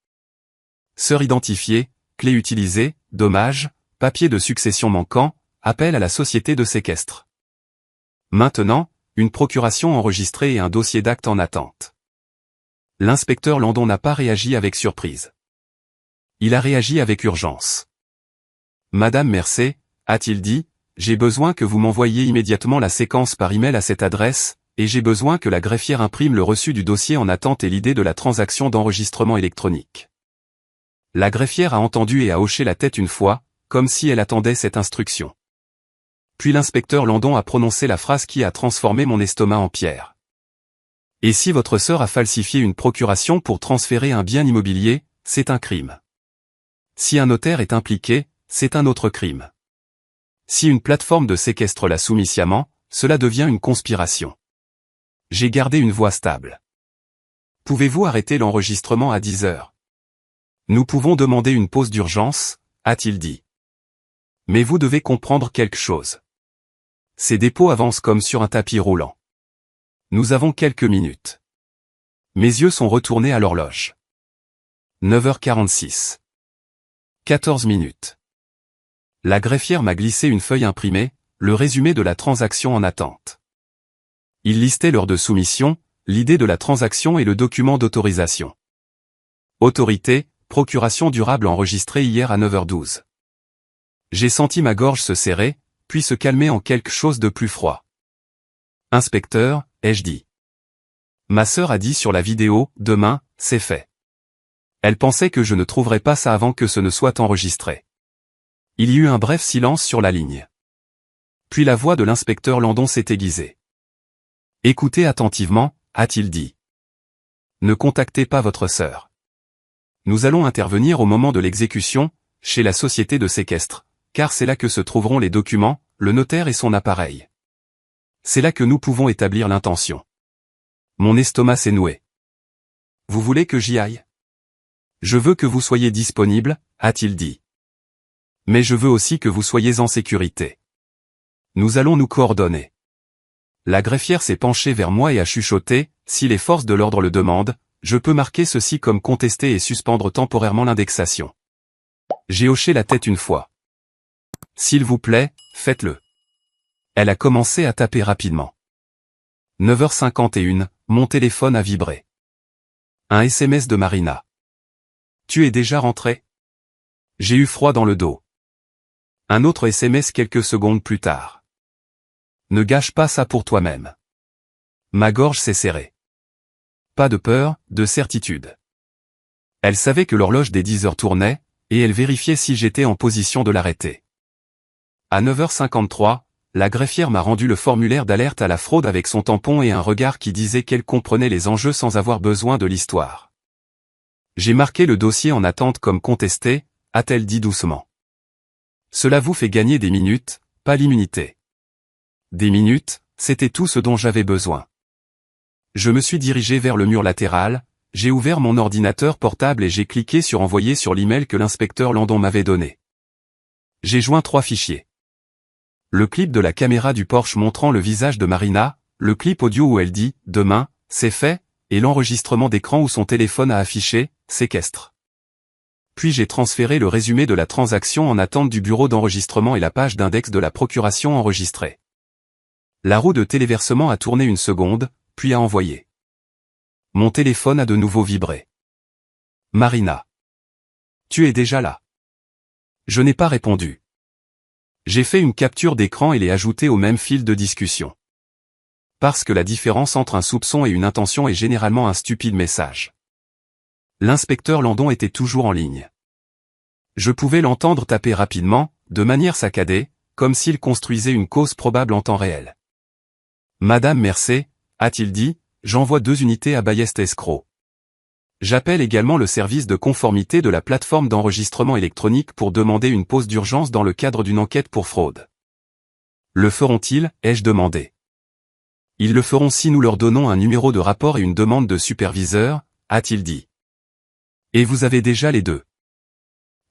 Sœur identifiée, clé utilisée, dommage, papier de succession manquant, appel à la société de séquestre. Maintenant, une procuration enregistrée et un dossier d'acte en attente. L'inspecteur Landon n'a pas réagi avec surprise. Il a réagi avec urgence. Madame Mercé, a-t-il dit, j'ai besoin que vous m'envoyiez immédiatement la séquence par email à cette adresse, et j'ai besoin que la greffière imprime le reçu du dossier en attente et l'idée de la transaction d'enregistrement électronique. La greffière a entendu et a hoché la tête une fois, comme si elle attendait cette instruction. Puis l'inspecteur Landon a prononcé la phrase qui a transformé mon estomac en pierre. Et si votre sœur a falsifié une procuration pour transférer un bien immobilier, c'est un crime. Si un notaire est impliqué, c'est un autre crime. Si une plateforme de séquestre l'a soumis sciemment, cela devient une conspiration. J'ai gardé une voix stable. Pouvez-vous arrêter l'enregistrement à 10 heures? Nous pouvons demander une pause d'urgence, a-t-il dit. Mais vous devez comprendre quelque chose. Ces dépôts avancent comme sur un tapis roulant. Nous avons quelques minutes. Mes yeux sont retournés à l'horloge. 9h46. 14 minutes. La greffière m'a glissé une feuille imprimée, le résumé de la transaction en attente. Il listait l'heure de soumission, l'idée de la transaction et le document d'autorisation. Autorité, procuration durable enregistrée hier à 9h12. J'ai senti ma gorge se serrer, puis se calmer en quelque chose de plus froid. Inspecteur, ai-je dit. Ma sœur a dit sur la vidéo, demain, c'est fait. Elle pensait que je ne trouverais pas ça avant que ce ne soit enregistré. Il y eut un bref silence sur la ligne. Puis la voix de l'inspecteur Landon s'est aiguisée. Écoutez attentivement, a-t-il dit. Ne contactez pas votre sœur. Nous allons intervenir au moment de l'exécution, chez la société de séquestre, car c'est là que se trouveront les documents, le notaire et son appareil. C'est là que nous pouvons établir l'intention. Mon estomac s'est noué. Vous voulez que j'y aille? Je veux que vous soyez disponible, a-t-il dit. Mais je veux aussi que vous soyez en sécurité. Nous allons nous coordonner. La greffière s'est penchée vers moi et a chuchoté, si les forces de l'ordre le demandent, Je peux marquer ceci comme contesté et suspendre temporairement l'indexation. J'ai hoché la tête une fois. S'il vous plaît, faites-le. Elle a commencé à taper rapidement. 9h51, mon téléphone a vibré. Un SMS de Marina. Tu es déjà rentré? J'ai eu froid dans le dos. Un autre SMS quelques secondes plus tard. Ne gâche pas ça pour toi-même. Ma gorge s'est serrée. Pas de peur, de certitude. Elle savait que l'horloge des 10 heures tournait, et elle vérifiait si j'étais en position de l'arrêter. À 9h53, la greffière m'a rendu le formulaire d'alerte à la fraude avec son tampon et un regard qui disait qu'elle comprenait les enjeux sans avoir besoin de l'histoire. J'ai marqué le dossier en attente comme contesté, a-t-elle dit doucement. Cela vous fait gagner des minutes, pas l'immunité. Des minutes, c'était tout ce dont j'avais besoin. Je me suis dirigé vers le mur latéral, j'ai ouvert mon ordinateur portable et j'ai cliqué sur envoyer sur l'email que l'inspecteur Landon m'avait donné. J'ai joint 3 fichiers. Le clip de la caméra du Porsche montrant le visage de Marina, le clip audio où elle dit « Demain, c'est fait » et l'enregistrement d'écran où son téléphone a affiché « Séquestre ». Puis j'ai transféré le résumé de la transaction en attente du bureau d'enregistrement et la page d'index de la procuration enregistrée. La roue de téléversement a tourné une seconde, puis a envoyé. Mon téléphone a de nouveau vibré. Marina. Tu es déjà là. Je n'ai pas répondu. J'ai fait une capture d'écran et l'ai ajoutée au même fil de discussion. Parce que la différence entre un soupçon et une intention est généralement un stupide message. L'inspecteur Landon était toujours en ligne. Je pouvais l'entendre taper rapidement, de manière saccadée, comme s'il construisait une cause probable en temps réel. Madame Mercé, a-t-il dit, j'envoie 2 unités à Ballest Escroc. J'appelle également le service de conformité de la plateforme d'enregistrement électronique pour demander une pause d'urgence dans le cadre d'une enquête pour fraude. Le feront-ils, ai-je demandé. Ils le feront si nous leur donnons un numéro de rapport et une demande de superviseur, a-t-il dit. Et vous avez déjà les 2.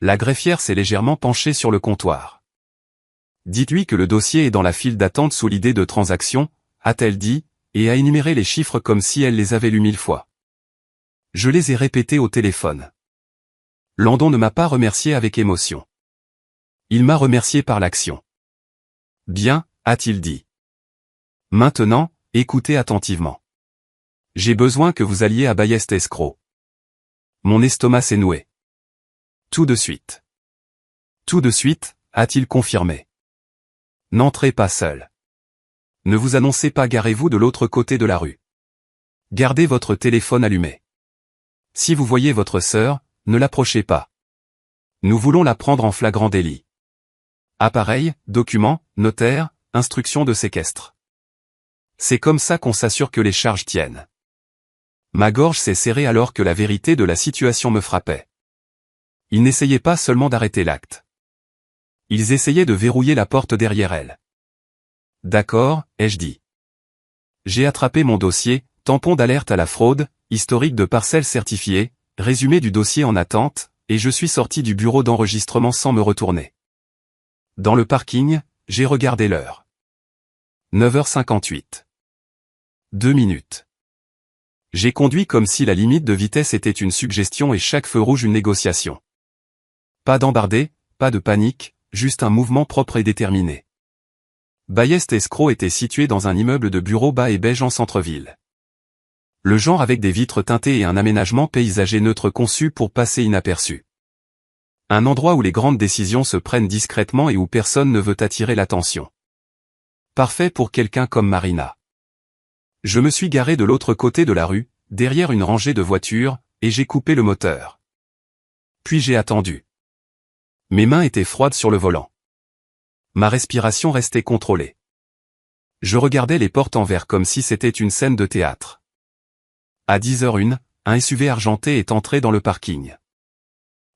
La greffière s'est légèrement penchée sur le comptoir. Dites-lui que le dossier est dans la file d'attente sous l'idée de transaction, a-t-elle dit, et a énuméré les chiffres comme si elle les avait lus 1000 fois. Je les ai répétés au téléphone. Landon ne m'a pas remercié avec émotion. Il m'a remercié par l'action. Bien, a-t-il dit. Maintenant, écoutez attentivement. J'ai besoin que vous alliez à Ballest Escroc. Mon estomac s'est noué. Tout de suite. Tout de suite, a-t-il confirmé. N'entrez pas seul. Ne vous annoncez pas, garez-vous de l'autre côté de la rue. Gardez votre téléphone allumé. Si vous voyez votre sœur, ne l'approchez pas. Nous voulons la prendre en flagrant délit. Appareil, document, notaire, instruction de séquestre. C'est comme ça qu'on s'assure que les charges tiennent. Ma gorge s'est serrée alors que la vérité de la situation me frappait. Ils n'essayaient pas seulement d'arrêter l'acte. Ils essayaient de verrouiller la porte derrière elle. D'accord, ai-je dit. J'ai attrapé mon dossier, tampon d'alerte à la fraude, historique de parcelles certifiées, résumé du dossier en attente, et je suis sorti du bureau d'enregistrement sans me retourner. Dans le parking, j'ai regardé l'heure. 9h58. 2 minutes. J'ai conduit comme si la limite de vitesse était une suggestion et chaque feu rouge une négociation. Pas d'embardé, pas de panique, juste un mouvement propre et déterminé. Ballest Escroc était situé dans un immeuble de bureaux bas et beige en centre-ville. Le genre avec des vitres teintées et un aménagement paysager neutre conçu pour passer inaperçu. Un endroit où les grandes décisions se prennent discrètement et où personne ne veut attirer l'attention. Parfait pour quelqu'un comme Marina. Je me suis garé de l'autre côté de la rue, derrière une rangée de voitures, et j'ai coupé le moteur. Puis j'ai attendu. Mes mains étaient froides sur le volant. Ma respiration restait contrôlée. Je regardais les portes en verre comme si c'était une scène de théâtre. À 10h01, un SUV argenté est entré dans le parking.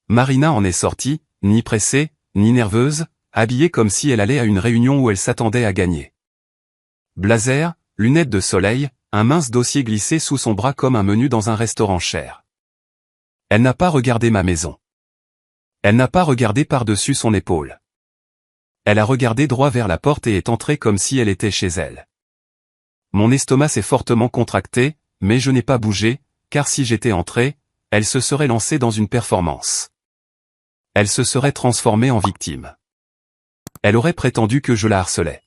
Marina en est sortie, ni pressée, ni nerveuse, habillée comme si elle allait à une réunion où elle s'attendait à gagner. Blazer, lunettes de soleil, un mince dossier glissé sous son bras comme un menu dans un restaurant cher. Elle n'a pas regardé ma maison. Elle n'a pas regardé par-dessus son épaule. Elle a regardé droit vers la porte et est entrée comme si elle était chez elle. Mon estomac s'est fortement contracté, mais je n'ai pas bougé, car si j'étais entré, elle se serait lancée dans une performance. Elle se serait transformée en victime. Elle aurait prétendu que je la harcelais.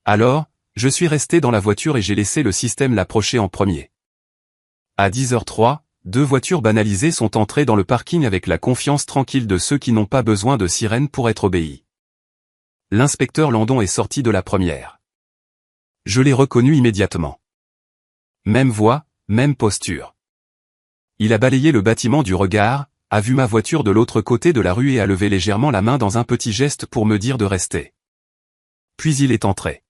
Alors, je suis resté dans la voiture et j'ai laissé le système l'approcher en premier. À 10h03, 2 voitures banalisées sont entrées dans le parking avec la confiance tranquille de ceux qui n'ont pas besoin de sirène pour être obéis. L'inspecteur Landon est sorti de la première. Je l'ai reconnu immédiatement. Même voix, même posture. Il a balayé le bâtiment du regard, a vu ma voiture de l'autre côté de la rue et a levé légèrement la main dans un petit geste pour me dire de rester. Puis il est entré.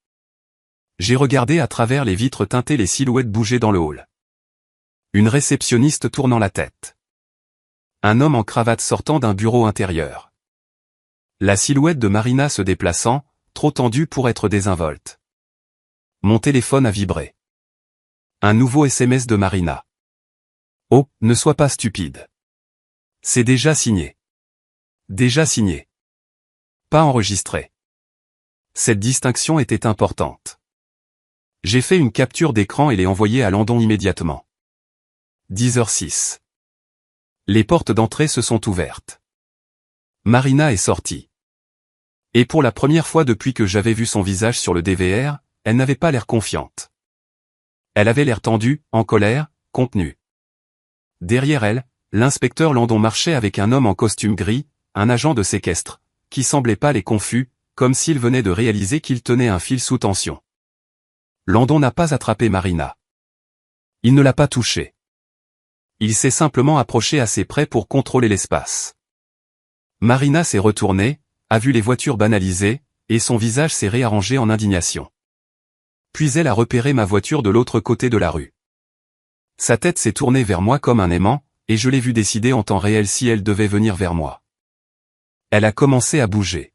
J'ai regardé à travers les vitres teintées les silhouettes bouger dans le hall. Une réceptionniste tournant la tête. Un homme en cravate sortant d'un bureau intérieur. La silhouette de Marina se déplaçant, trop tendue pour être désinvolte. Mon téléphone a vibré. Un nouveau SMS de Marina. Oh, ne sois pas stupide. C'est déjà signé. Déjà signé. Pas enregistré. Cette distinction était importante. J'ai fait une capture d'écran et l'ai envoyée à Landon immédiatement. 10h06. Les portes d'entrée se sont ouvertes. Marina est sortie. Et pour la première fois depuis que j'avais vu son visage sur le DVR, elle n'avait pas l'air confiante. Elle avait l'air tendue, en colère, contenue. Derrière elle, l'inspecteur Landon marchait avec un homme en costume gris, un agent de séquestre, qui semblait pâle et confus, comme s'il venait de réaliser qu'il tenait un fil sous tension. Landon n'a pas attrapé Marina. Il ne l'a pas touchée. Il s'est simplement approché assez près pour contrôler l'espace. Marina s'est retournée, a vu les voitures banalisées, et son visage s'est réarrangé en indignation. Puis elle a repéré ma voiture de l'autre côté de la rue. Sa tête s'est tournée vers moi comme un aimant, et je l'ai vue décider en temps réel si elle devait venir vers moi. Elle a commencé à bouger.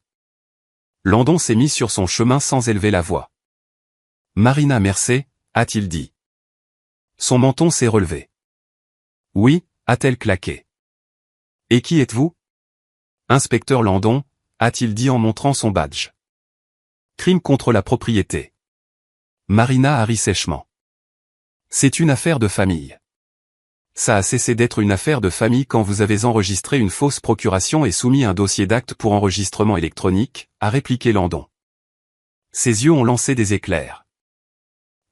Landon s'est mis sur son chemin sans élever la voix. « Marina merci » a-t-il dit. Son menton s'est relevé. « Oui » a-t-elle claqué. « Et qui êtes-vous » ? Inspecteur Landon, a-t-il dit en montrant son badge. Crime contre la propriété. Marina a ri sèchement. C'est une affaire de famille. Ça a cessé d'être une affaire de famille quand vous avez enregistré une fausse procuration et soumis un dossier d'acte pour enregistrement électronique, a répliqué Landon. Ses yeux ont lancé des éclairs.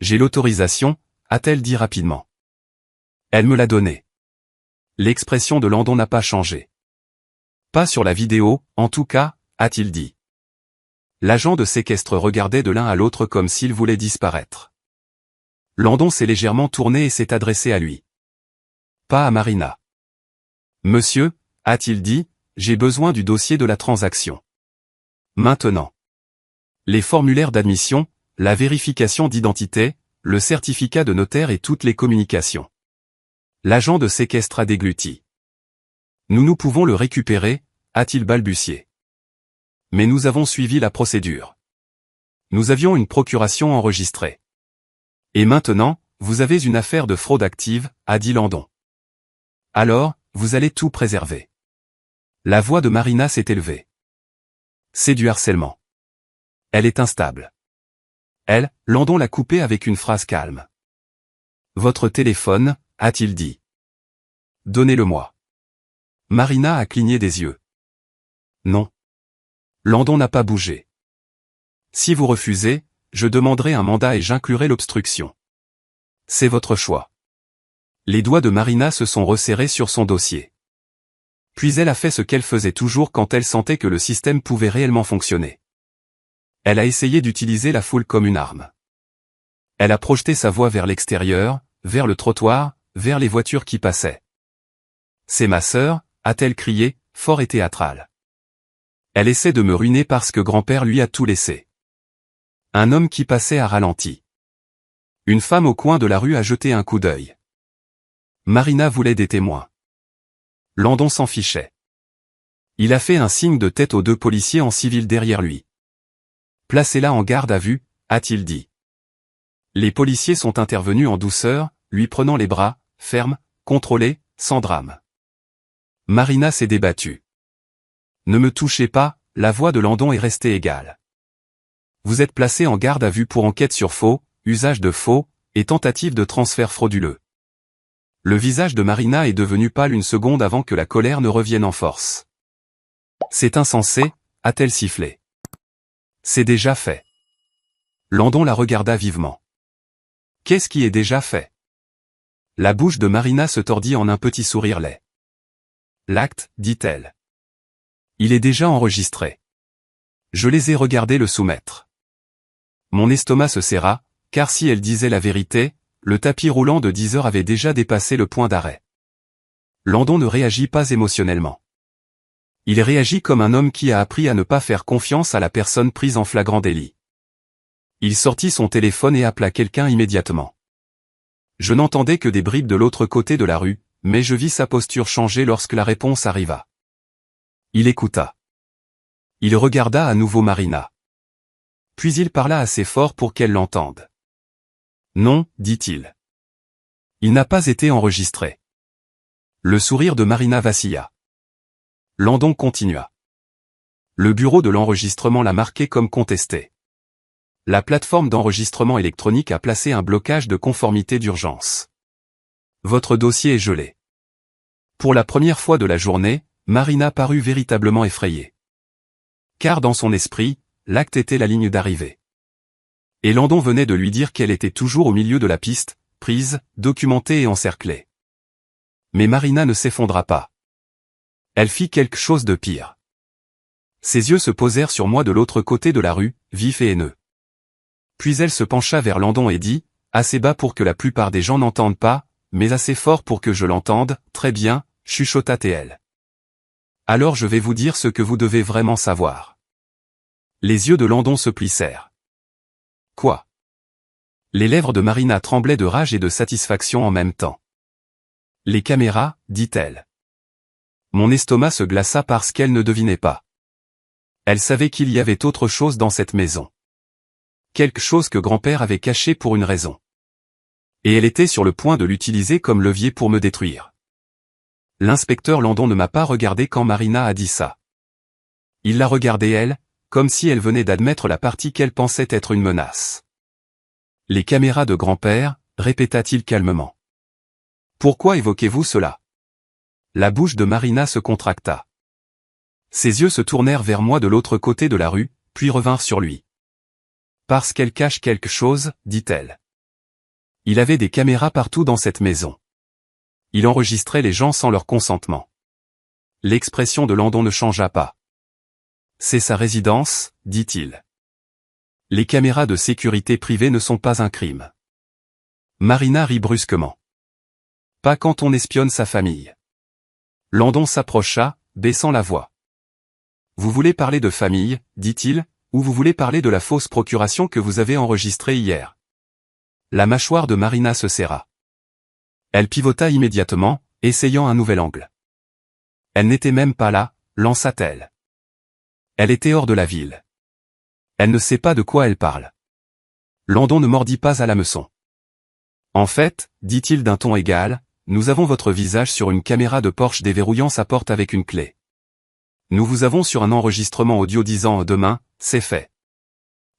J'ai l'autorisation, a-t-elle dit rapidement. Elle me l'a donnée. L'expression de Landon n'a pas changé. Pas sur la vidéo, en tout cas, a-t-il dit. L'agent de séquestre regardait de l'un à l'autre comme s'il voulait disparaître. Landon s'est légèrement tourné et s'est adressé à lui. Pas à Marina. Monsieur, a-t-il dit, j'ai besoin du dossier de la transaction. Maintenant. Les formulaires d'admission, la vérification d'identité, le certificat de notaire et toutes les communications. L'agent de séquestre a dégluti. Nous pouvons le récupérer, a-t-il balbutié. Mais nous avons suivi la procédure. Nous avions une procuration enregistrée. Et maintenant, vous avez une affaire de fraude active, a dit Landon. Alors, vous allez tout préserver. La voix de Marina s'est élevée. C'est du harcèlement. Elle est instable. Elle, Landon l'a coupée avec une phrase calme. Votre téléphone, a-t-il dit. Donnez-le-moi. Marina a cligné des yeux. Non. Landon n'a pas bougé. Si vous refusez, je demanderai un mandat et j'inclurai l'obstruction. C'est votre choix. Les doigts de Marina se sont resserrés sur son dossier. Puis elle a fait ce qu'elle faisait toujours quand elle sentait que le système pouvait réellement fonctionner. Elle a essayé d'utiliser la foule comme une arme. Elle a projeté sa voix vers l'extérieur, vers le trottoir, vers les voitures qui passaient. C'est ma sœur, a-t-elle crié, fort et théâtrale. Elle essaie de me ruiner parce que grand-père lui a tout laissé. Un homme qui passait a ralenti. Une femme au coin de la rue a jeté un coup d'œil. Marina voulait des témoins. Landon s'en fichait. Il a fait un signe de tête aux 2 policiers en civil derrière lui. Placez-la en garde à vue, a-t-il dit. Les policiers sont intervenus en douceur, lui prenant les bras, fermes, contrôlés, sans drame. Marina s'est débattue. Ne me touchez pas, la voix de Landon est restée égale. Vous êtes placé en garde à vue pour enquête sur faux, usage de faux, et tentative de transfert frauduleux. Le visage de Marina est devenu pâle une seconde avant que la colère ne revienne en force. C'est insensé, a-t-elle sifflé. C'est déjà fait. Landon la regarda vivement. Qu'est-ce qui est déjà fait? La bouche de Marina se tordit en un petit sourire laid. L'acte, dit-elle. Il est déjà enregistré. Je les ai regardés le soumettre. Mon estomac se serra, car si elle disait la vérité, le tapis roulant de 10 heures avait déjà dépassé le point d'arrêt. Landon ne réagit pas émotionnellement. Il réagit comme un homme qui a appris à ne pas faire confiance à la personne prise en flagrant délit. Il sortit son téléphone et appela quelqu'un immédiatement. Je n'entendais que des bribes de l'autre côté de la rue, mais je vis sa posture changer lorsque la réponse arriva. Il écouta. Il regarda à nouveau Marina. Puis il parla assez fort pour qu'elle l'entende. Non, dit-il. Il n'a pas été enregistré. Le sourire de Marina vacilla. Landon continua. Le bureau de l'enregistrement l'a marqué comme contesté. La plateforme d'enregistrement électronique a placé un blocage de conformité d'urgence. Votre dossier est gelé. Pour la première fois de la journée, Marina parut véritablement effrayée. Car dans son esprit, l'acte était la ligne d'arrivée. Et Landon venait de lui dire qu'elle était toujours au milieu de la piste, prise, documentée et encerclée. Mais Marina ne s'effondra pas. Elle fit quelque chose de pire. Ses yeux se posèrent sur moi de l'autre côté de la rue, vifs et haineux. Puis elle se pencha vers Landon et dit, assez bas pour que la plupart des gens n'entendent pas, mais assez fort pour que je l'entende, très bien, chuchota-t-elle. Alors je vais vous dire ce que vous devez vraiment savoir. Les yeux de Landon se plissèrent. Quoi? Les lèvres de Marina tremblaient de rage et de satisfaction en même temps. Les caméras, dit-elle. Mon estomac se glaça parce qu'elle ne devinait pas. Elle savait qu'il y avait autre chose dans cette maison. Quelque chose que grand-père avait caché pour une raison. Et elle était sur le point de l'utiliser comme levier pour me détruire. L'inspecteur Landon ne m'a pas regardé quand Marina a dit ça. Il l'a regardée elle, comme si elle venait d'admettre la partie qu'elle pensait être une menace. Les caméras de grand-père, répéta-t-il calmement. Pourquoi évoquez-vous cela? La bouche de Marina se contracta. Ses yeux se tournèrent vers moi de l'autre côté de la rue, puis revinrent sur lui. Parce qu'elle cache quelque chose, dit-elle. Il avait des caméras partout dans cette maison. Il enregistrait les gens sans leur consentement. L'expression de Landon ne changea pas. C'est sa résidence, dit-il. Les caméras de sécurité privée ne sont pas un crime. Marina rit brusquement. Pas quand on espionne sa famille. Landon s'approcha, baissant la voix. Vous voulez parler de famille, dit-il, ou vous voulez parler de la fausse procuration que vous avez enregistrée hier? La mâchoire de Marina se serra. Elle pivota immédiatement, essayant un nouvel angle. Elle n'était même pas là, lança-t-elle. Elle était hors de la ville. Elle ne sait pas de quoi elle parle. Landon ne mordit pas à l'hameçon. En fait, dit-il d'un ton égal, nous avons votre visage sur une caméra de Porsche déverrouillant sa porte avec une clé. Nous vous avons sur un enregistrement audio disant demain, c'est fait.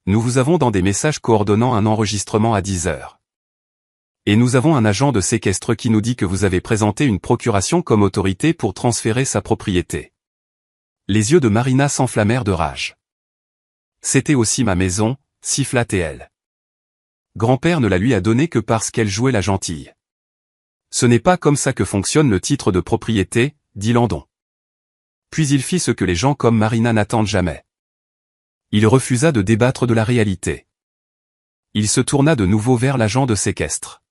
Nous vous avons dans des messages coordonnant un enregistrement à 10 heures. Et nous avons un agent de séquestre qui nous dit que vous avez présenté une procuration comme autorité pour transférer sa propriété. Les yeux de Marina s'enflammèrent de rage. C'était aussi ma maison, siffla-t-elle. Grand-père ne la lui a donnée que parce qu'elle jouait la gentille. Ce n'est pas comme ça que fonctionne le titre de propriété, dit Landon. Puis il fit ce que les gens comme Marina n'attendent jamais. Il refusa de débattre de la réalité. Il se tourna de nouveau vers l'agent de séquestre.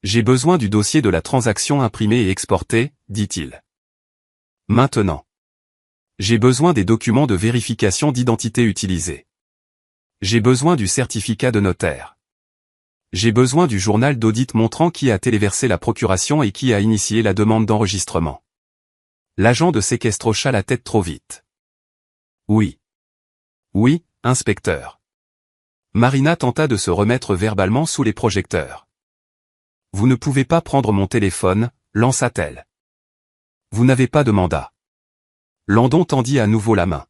J'ai besoin du dossier de la transaction imprimé et exporté, dit-il. Maintenant. J'ai besoin des documents de vérification d'identité utilisés. J'ai besoin du certificat de notaire. J'ai besoin du journal d'audit montrant qui a téléversé la procuration et qui a initié la demande d'enregistrement. L'agent de séquestre hocha la tête trop vite. Oui. Oui, inspecteur. Marina tenta de se remettre verbalement sous les projecteurs. Vous ne pouvez pas prendre mon téléphone, lança-t-elle. Vous n'avez pas de mandat. Landon tendit à nouveau la main.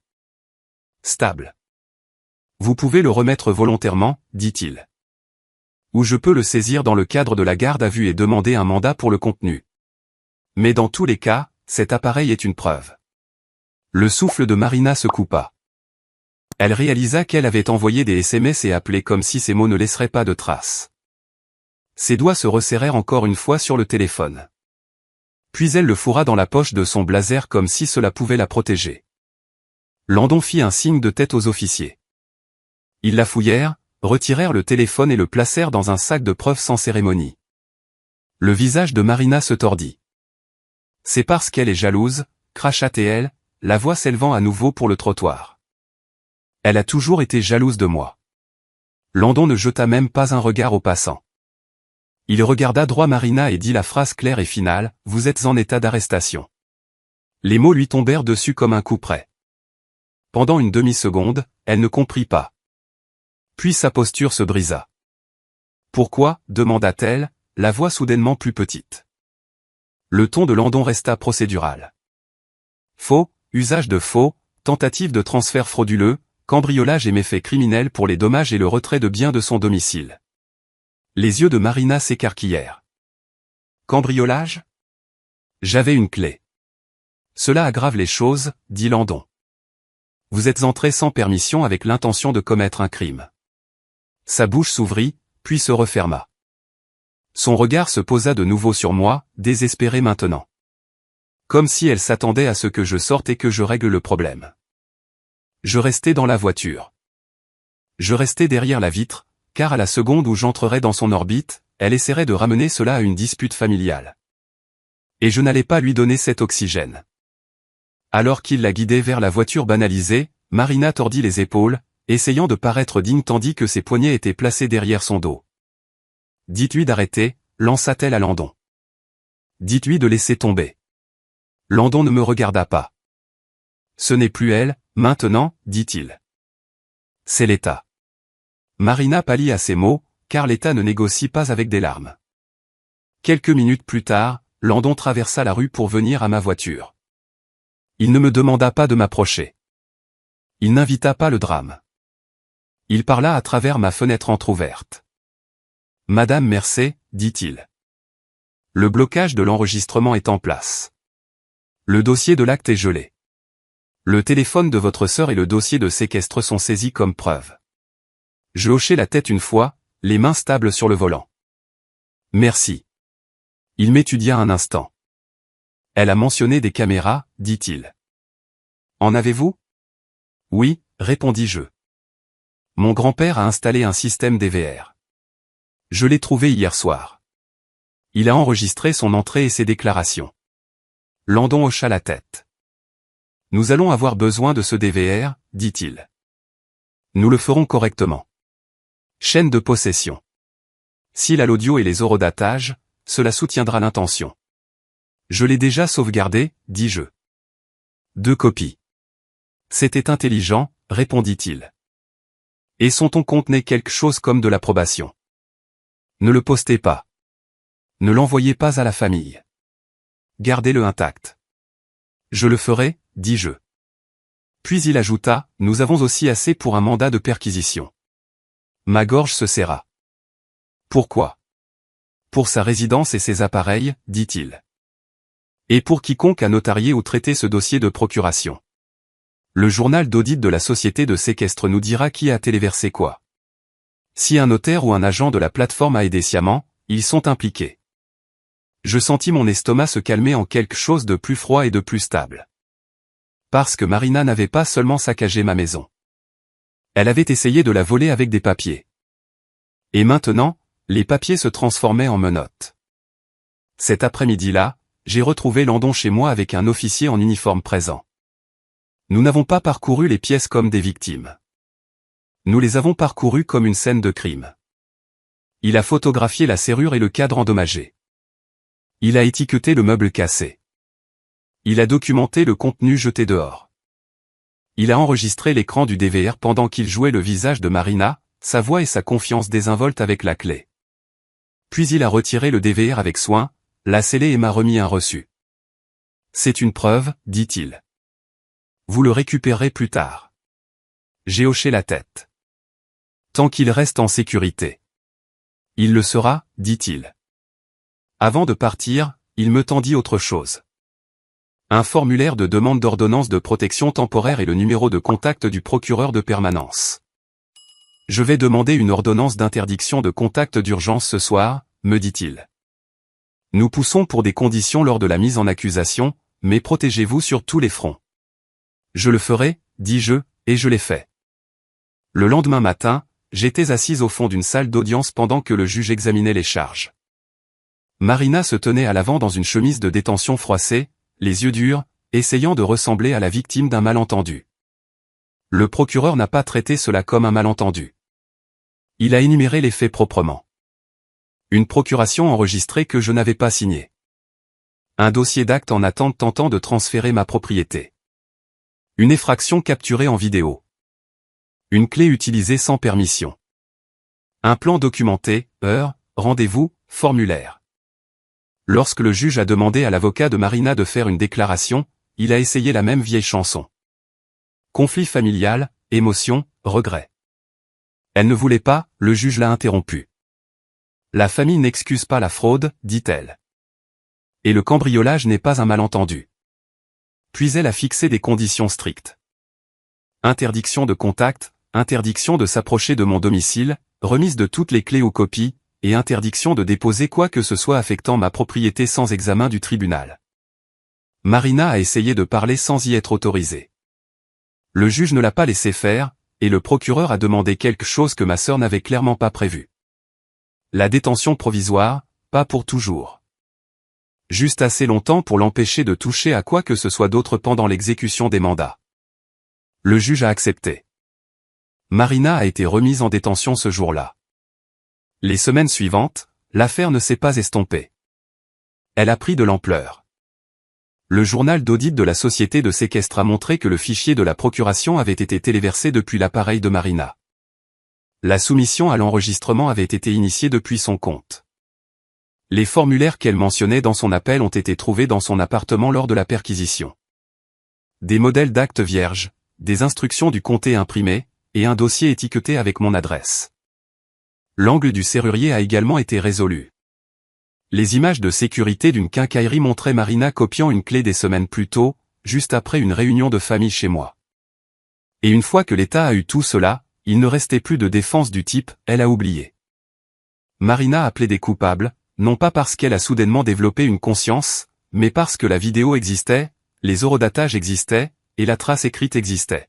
Stable. Vous pouvez le remettre volontairement, dit-il. Ou je peux le saisir dans le cadre de la garde à vue et demander un mandat pour le contenu. Mais dans tous les cas, cet appareil est une preuve. Le souffle de Marina se coupa. Elle réalisa qu'elle avait envoyé des SMS et appelé comme si ces mots ne laisseraient pas de traces. Ses doigts se resserrèrent encore une fois sur le téléphone. Puis elle le fourra dans la poche de son blazer comme si cela pouvait la protéger. Landon fit un signe de tête aux officiers. Ils la fouillèrent, retirèrent le téléphone et le placèrent dans un sac de preuves sans cérémonie. Le visage de Marina se tordit. C'est parce qu'elle est jalouse, cracha-t-elle, la voix s'élevant à nouveau pour le trottoir. Elle a toujours été jalouse de moi. Landon ne jeta même pas un regard aux passants. Il regarda droit Marina et dit la phrase claire et finale, « Vous êtes en état d'arrestation ». Les mots lui tombèrent dessus comme un coup près. Pendant une demi-seconde, elle ne comprit pas. Puis sa posture se brisa. « Pourquoi » demanda-t-elle, la voix soudainement plus petite. Le ton de Landon resta procédural. Faux, usage de faux, tentative de transfert frauduleux, cambriolage et méfaits criminels pour les dommages et le retrait de biens de son domicile. Les yeux de Marina s'écarquillèrent. Cambriolage ? J'avais une clé. Cela aggrave les choses, dit Landon. Vous êtes entré sans permission avec l'intention de commettre un crime. Sa bouche s'ouvrit, puis se referma. Son regard se posa de nouveau sur moi, désespéré maintenant. Comme si elle s'attendait à ce que je sorte et que je règle le problème. Je restai dans la voiture. Je restai derrière la vitre, car à la seconde où j'entrerais dans son orbite, elle essaierait de ramener cela à une dispute familiale. Et je n'allais pas lui donner cet oxygène. Alors qu'il la guidait vers la voiture banalisée, Marina tordit les épaules, essayant de paraître digne tandis que ses poignets étaient placés derrière son dos. « Dites-lui d'arrêter » lança-t-elle à Landon. « Dites-lui de laisser tomber. » Landon ne me regarda pas. « Ce n'est plus elle, maintenant, dit-il. C'est l'État. » Marina pâlit à ces mots, car l'État ne négocie pas avec des larmes. Quelques minutes plus tard, Landon traversa la rue pour venir à ma voiture. Il ne me demanda pas de m'approcher. Il n'invita pas le drame. Il parla à travers ma fenêtre entr'ouverte. « Madame Mercé, dit-il. Le blocage de l'enregistrement est en place. Le dossier de l'acte est gelé. Le téléphone de votre sœur et le dossier de séquestre sont saisis comme preuve. » Je hochai la tête une fois, les mains stables sur le volant. « Merci. » Il m'étudia un instant. « Elle a mentionné des caméras, dit-il. En avez-vous ? » Oui, répondis-je. Mon grand-père a installé un système DVR. Je l'ai trouvé hier soir. Il a enregistré son entrée et ses déclarations. Landon hocha la tête. Nous allons avoir besoin de ce DVR, dit-il. Nous le ferons correctement. Chaîne de possession. S'il a l'audio et les horodatages, cela soutiendra l'intention. Je l'ai déjà sauvegardé, dis-je. 2 copies. C'était intelligent, répondit-il. Et son ton contenait quelque chose comme de l'approbation. Ne le postez pas. Ne l'envoyez pas à la famille. Gardez-le intact. Je le ferai, dis-je. Puis il ajouta, nous avons aussi assez pour un mandat de perquisition. Ma gorge se serra. Pourquoi ? Pour sa résidence et ses appareils, dit-il. Et pour quiconque a notarié ou traité ce dossier de procuration. Le journal d'audit de la société de séquestre nous dira qui a téléversé quoi. Si un notaire ou un agent de la plateforme a aidé sciemment, ils sont impliqués. Je sentis mon estomac se calmer en quelque chose de plus froid et de plus stable. Parce que Marina n'avait pas seulement saccagé ma maison. Elle avait essayé de la voler avec des papiers. Et maintenant, les papiers se transformaient en menottes. Cet après-midi-là, j'ai retrouvé Landon chez moi avec un officier en uniforme présent. Nous n'avons pas parcouru les pièces comme des victimes. Nous les avons parcourues comme une scène de crime. Il a photographié la serrure et le cadre endommagé. Il a étiqueté le meuble cassé. Il a documenté le contenu jeté dehors. Il a enregistré l'écran du DVR pendant qu'il jouait le visage de Marina, sa voix et sa confiance désinvolte avec la clé. Puis il a retiré le DVR avec soin, l'a scellé et m'a remis un reçu. C'est une preuve, dit-il. Vous le récupérerez plus tard. J'ai hoché la tête. Tant qu'il reste en sécurité. Il le sera, dit-il. Avant de partir, il me tendit autre chose. Un formulaire de demande d'ordonnance de protection temporaire et le numéro de contact du procureur de permanence. Je vais demander une ordonnance d'interdiction de contact d'urgence ce soir, me dit-il. Nous poussons pour des conditions lors de la mise en accusation, mais protégez-vous sur tous les fronts. Je le ferai, dis-je, et je l'ai fait. Le lendemain matin, j'étais assise au fond d'une salle d'audience pendant que le juge examinait les charges. Marina se tenait à l'avant dans une chemise de détention froissée, les yeux durs, essayant de ressembler à la victime d'un malentendu. Le procureur n'a pas traité cela comme un malentendu. Il a énuméré les faits proprement. Une procuration enregistrée que je n'avais pas signée. Un dossier d'acte en attente tentant de transférer ma propriété. Une effraction capturée en vidéo. Une clé utilisée sans permission. Un plan documenté, heure, rendez-vous, formulaire. Lorsque le juge a demandé à l'avocat de Marina de faire une déclaration, il a essayé la même vieille chanson. Conflit familial, émotion, regret. Elle ne voulait pas, le juge l'a interrompu. La famille n'excuse pas la fraude, dit-elle. Et le cambriolage n'est pas un malentendu. Puis elle a fixé des conditions strictes. Interdiction de contact, interdiction de s'approcher de mon domicile, remise de toutes les clés ou copies, et interdiction de déposer quoi que ce soit affectant ma propriété sans examen du tribunal. Marina a essayé de parler sans y être autorisée. Le juge ne l'a pas laissé faire, et le procureur a demandé quelque chose que ma sœur n'avait clairement pas prévu. La détention provisoire, pas pour toujours. Juste assez longtemps pour l'empêcher de toucher à quoi que ce soit d'autre pendant l'exécution des mandats. Le juge a accepté. Marina a été remise en détention ce jour-là. Les semaines suivantes, l'affaire ne s'est pas estompée. Elle a pris de l'ampleur. Le journal d'audit de la société de séquestre a montré que le fichier de la procuration avait été téléversé depuis l'appareil de Marina. La soumission à l'enregistrement avait été initiée depuis son compte. Les formulaires qu'elle mentionnait dans son appel ont été trouvés dans son appartement lors de la perquisition. Des modèles d'actes vierges, des instructions du comté imprimées, et un dossier étiqueté avec mon adresse. L'angle du serrurier a également été résolu. Les images de sécurité d'une quincaillerie montraient Marina copiant une clé des semaines plus tôt, juste après une réunion de famille chez moi. Et une fois que l'État a eu tout cela, il ne restait plus de défense du type « elle a oublié ». Marina a plaidé coupable, non pas parce qu'elle a soudainement développé une conscience, mais parce que la vidéo existait, les horodatages existaient, et la trace écrite existait.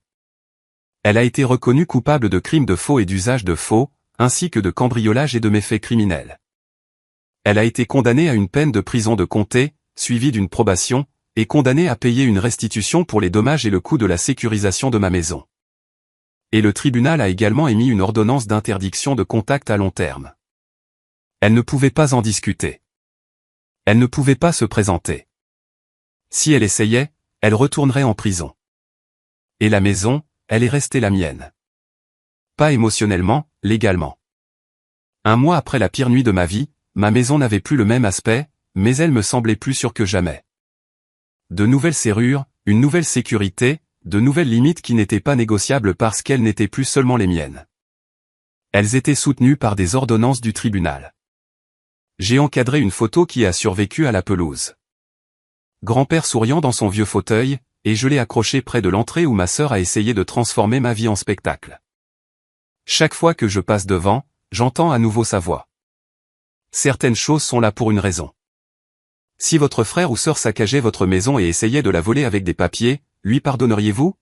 Elle a été reconnue coupable de crimes de faux et d'usage de faux, ainsi que de cambriolage et de méfaits criminels. Elle a été condamnée à une peine de prison de comté, suivie d'une probation, et condamnée à payer une restitution pour les dommages et le coût de la sécurisation de ma maison. Et le tribunal a également émis une ordonnance d'interdiction de contact à long terme. Elle ne pouvait pas en discuter. Elle ne pouvait pas se présenter. Si elle essayait, elle retournerait en prison. Et la maison, elle est restée la mienne. Pas émotionnellement, légalement. Un mois après la pire nuit de ma vie, ma maison n'avait plus le même aspect, mais elle me semblait plus sûre que jamais. De nouvelles serrures, une nouvelle sécurité, de nouvelles limites qui n'étaient pas négociables parce qu'elles n'étaient plus seulement les miennes. Elles étaient soutenues par des ordonnances du tribunal. J'ai encadré une photo qui a survécu à la pelouse. Grand-père souriant dans son vieux fauteuil, et je l'ai accroché près de l'entrée où ma sœur a essayé de transformer ma vie en spectacle. Chaque fois que je passe devant, j'entends à nouveau sa voix. Certaines choses sont là pour une raison. Si votre frère ou sœur saccageait votre maison et essayait de la voler avec des papiers, lui pardonneriez-vous?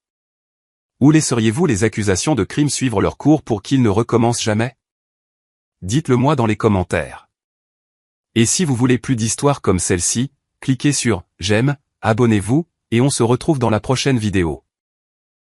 Ou laisseriez-vous les accusations de crime suivre leur cours pour qu'ils ne recommencent jamais? Dites-le moi dans les commentaires. Et si vous voulez plus d'histoires comme celle-ci, cliquez sur « J'aime », abonnez-vous, et on se retrouve dans la prochaine vidéo.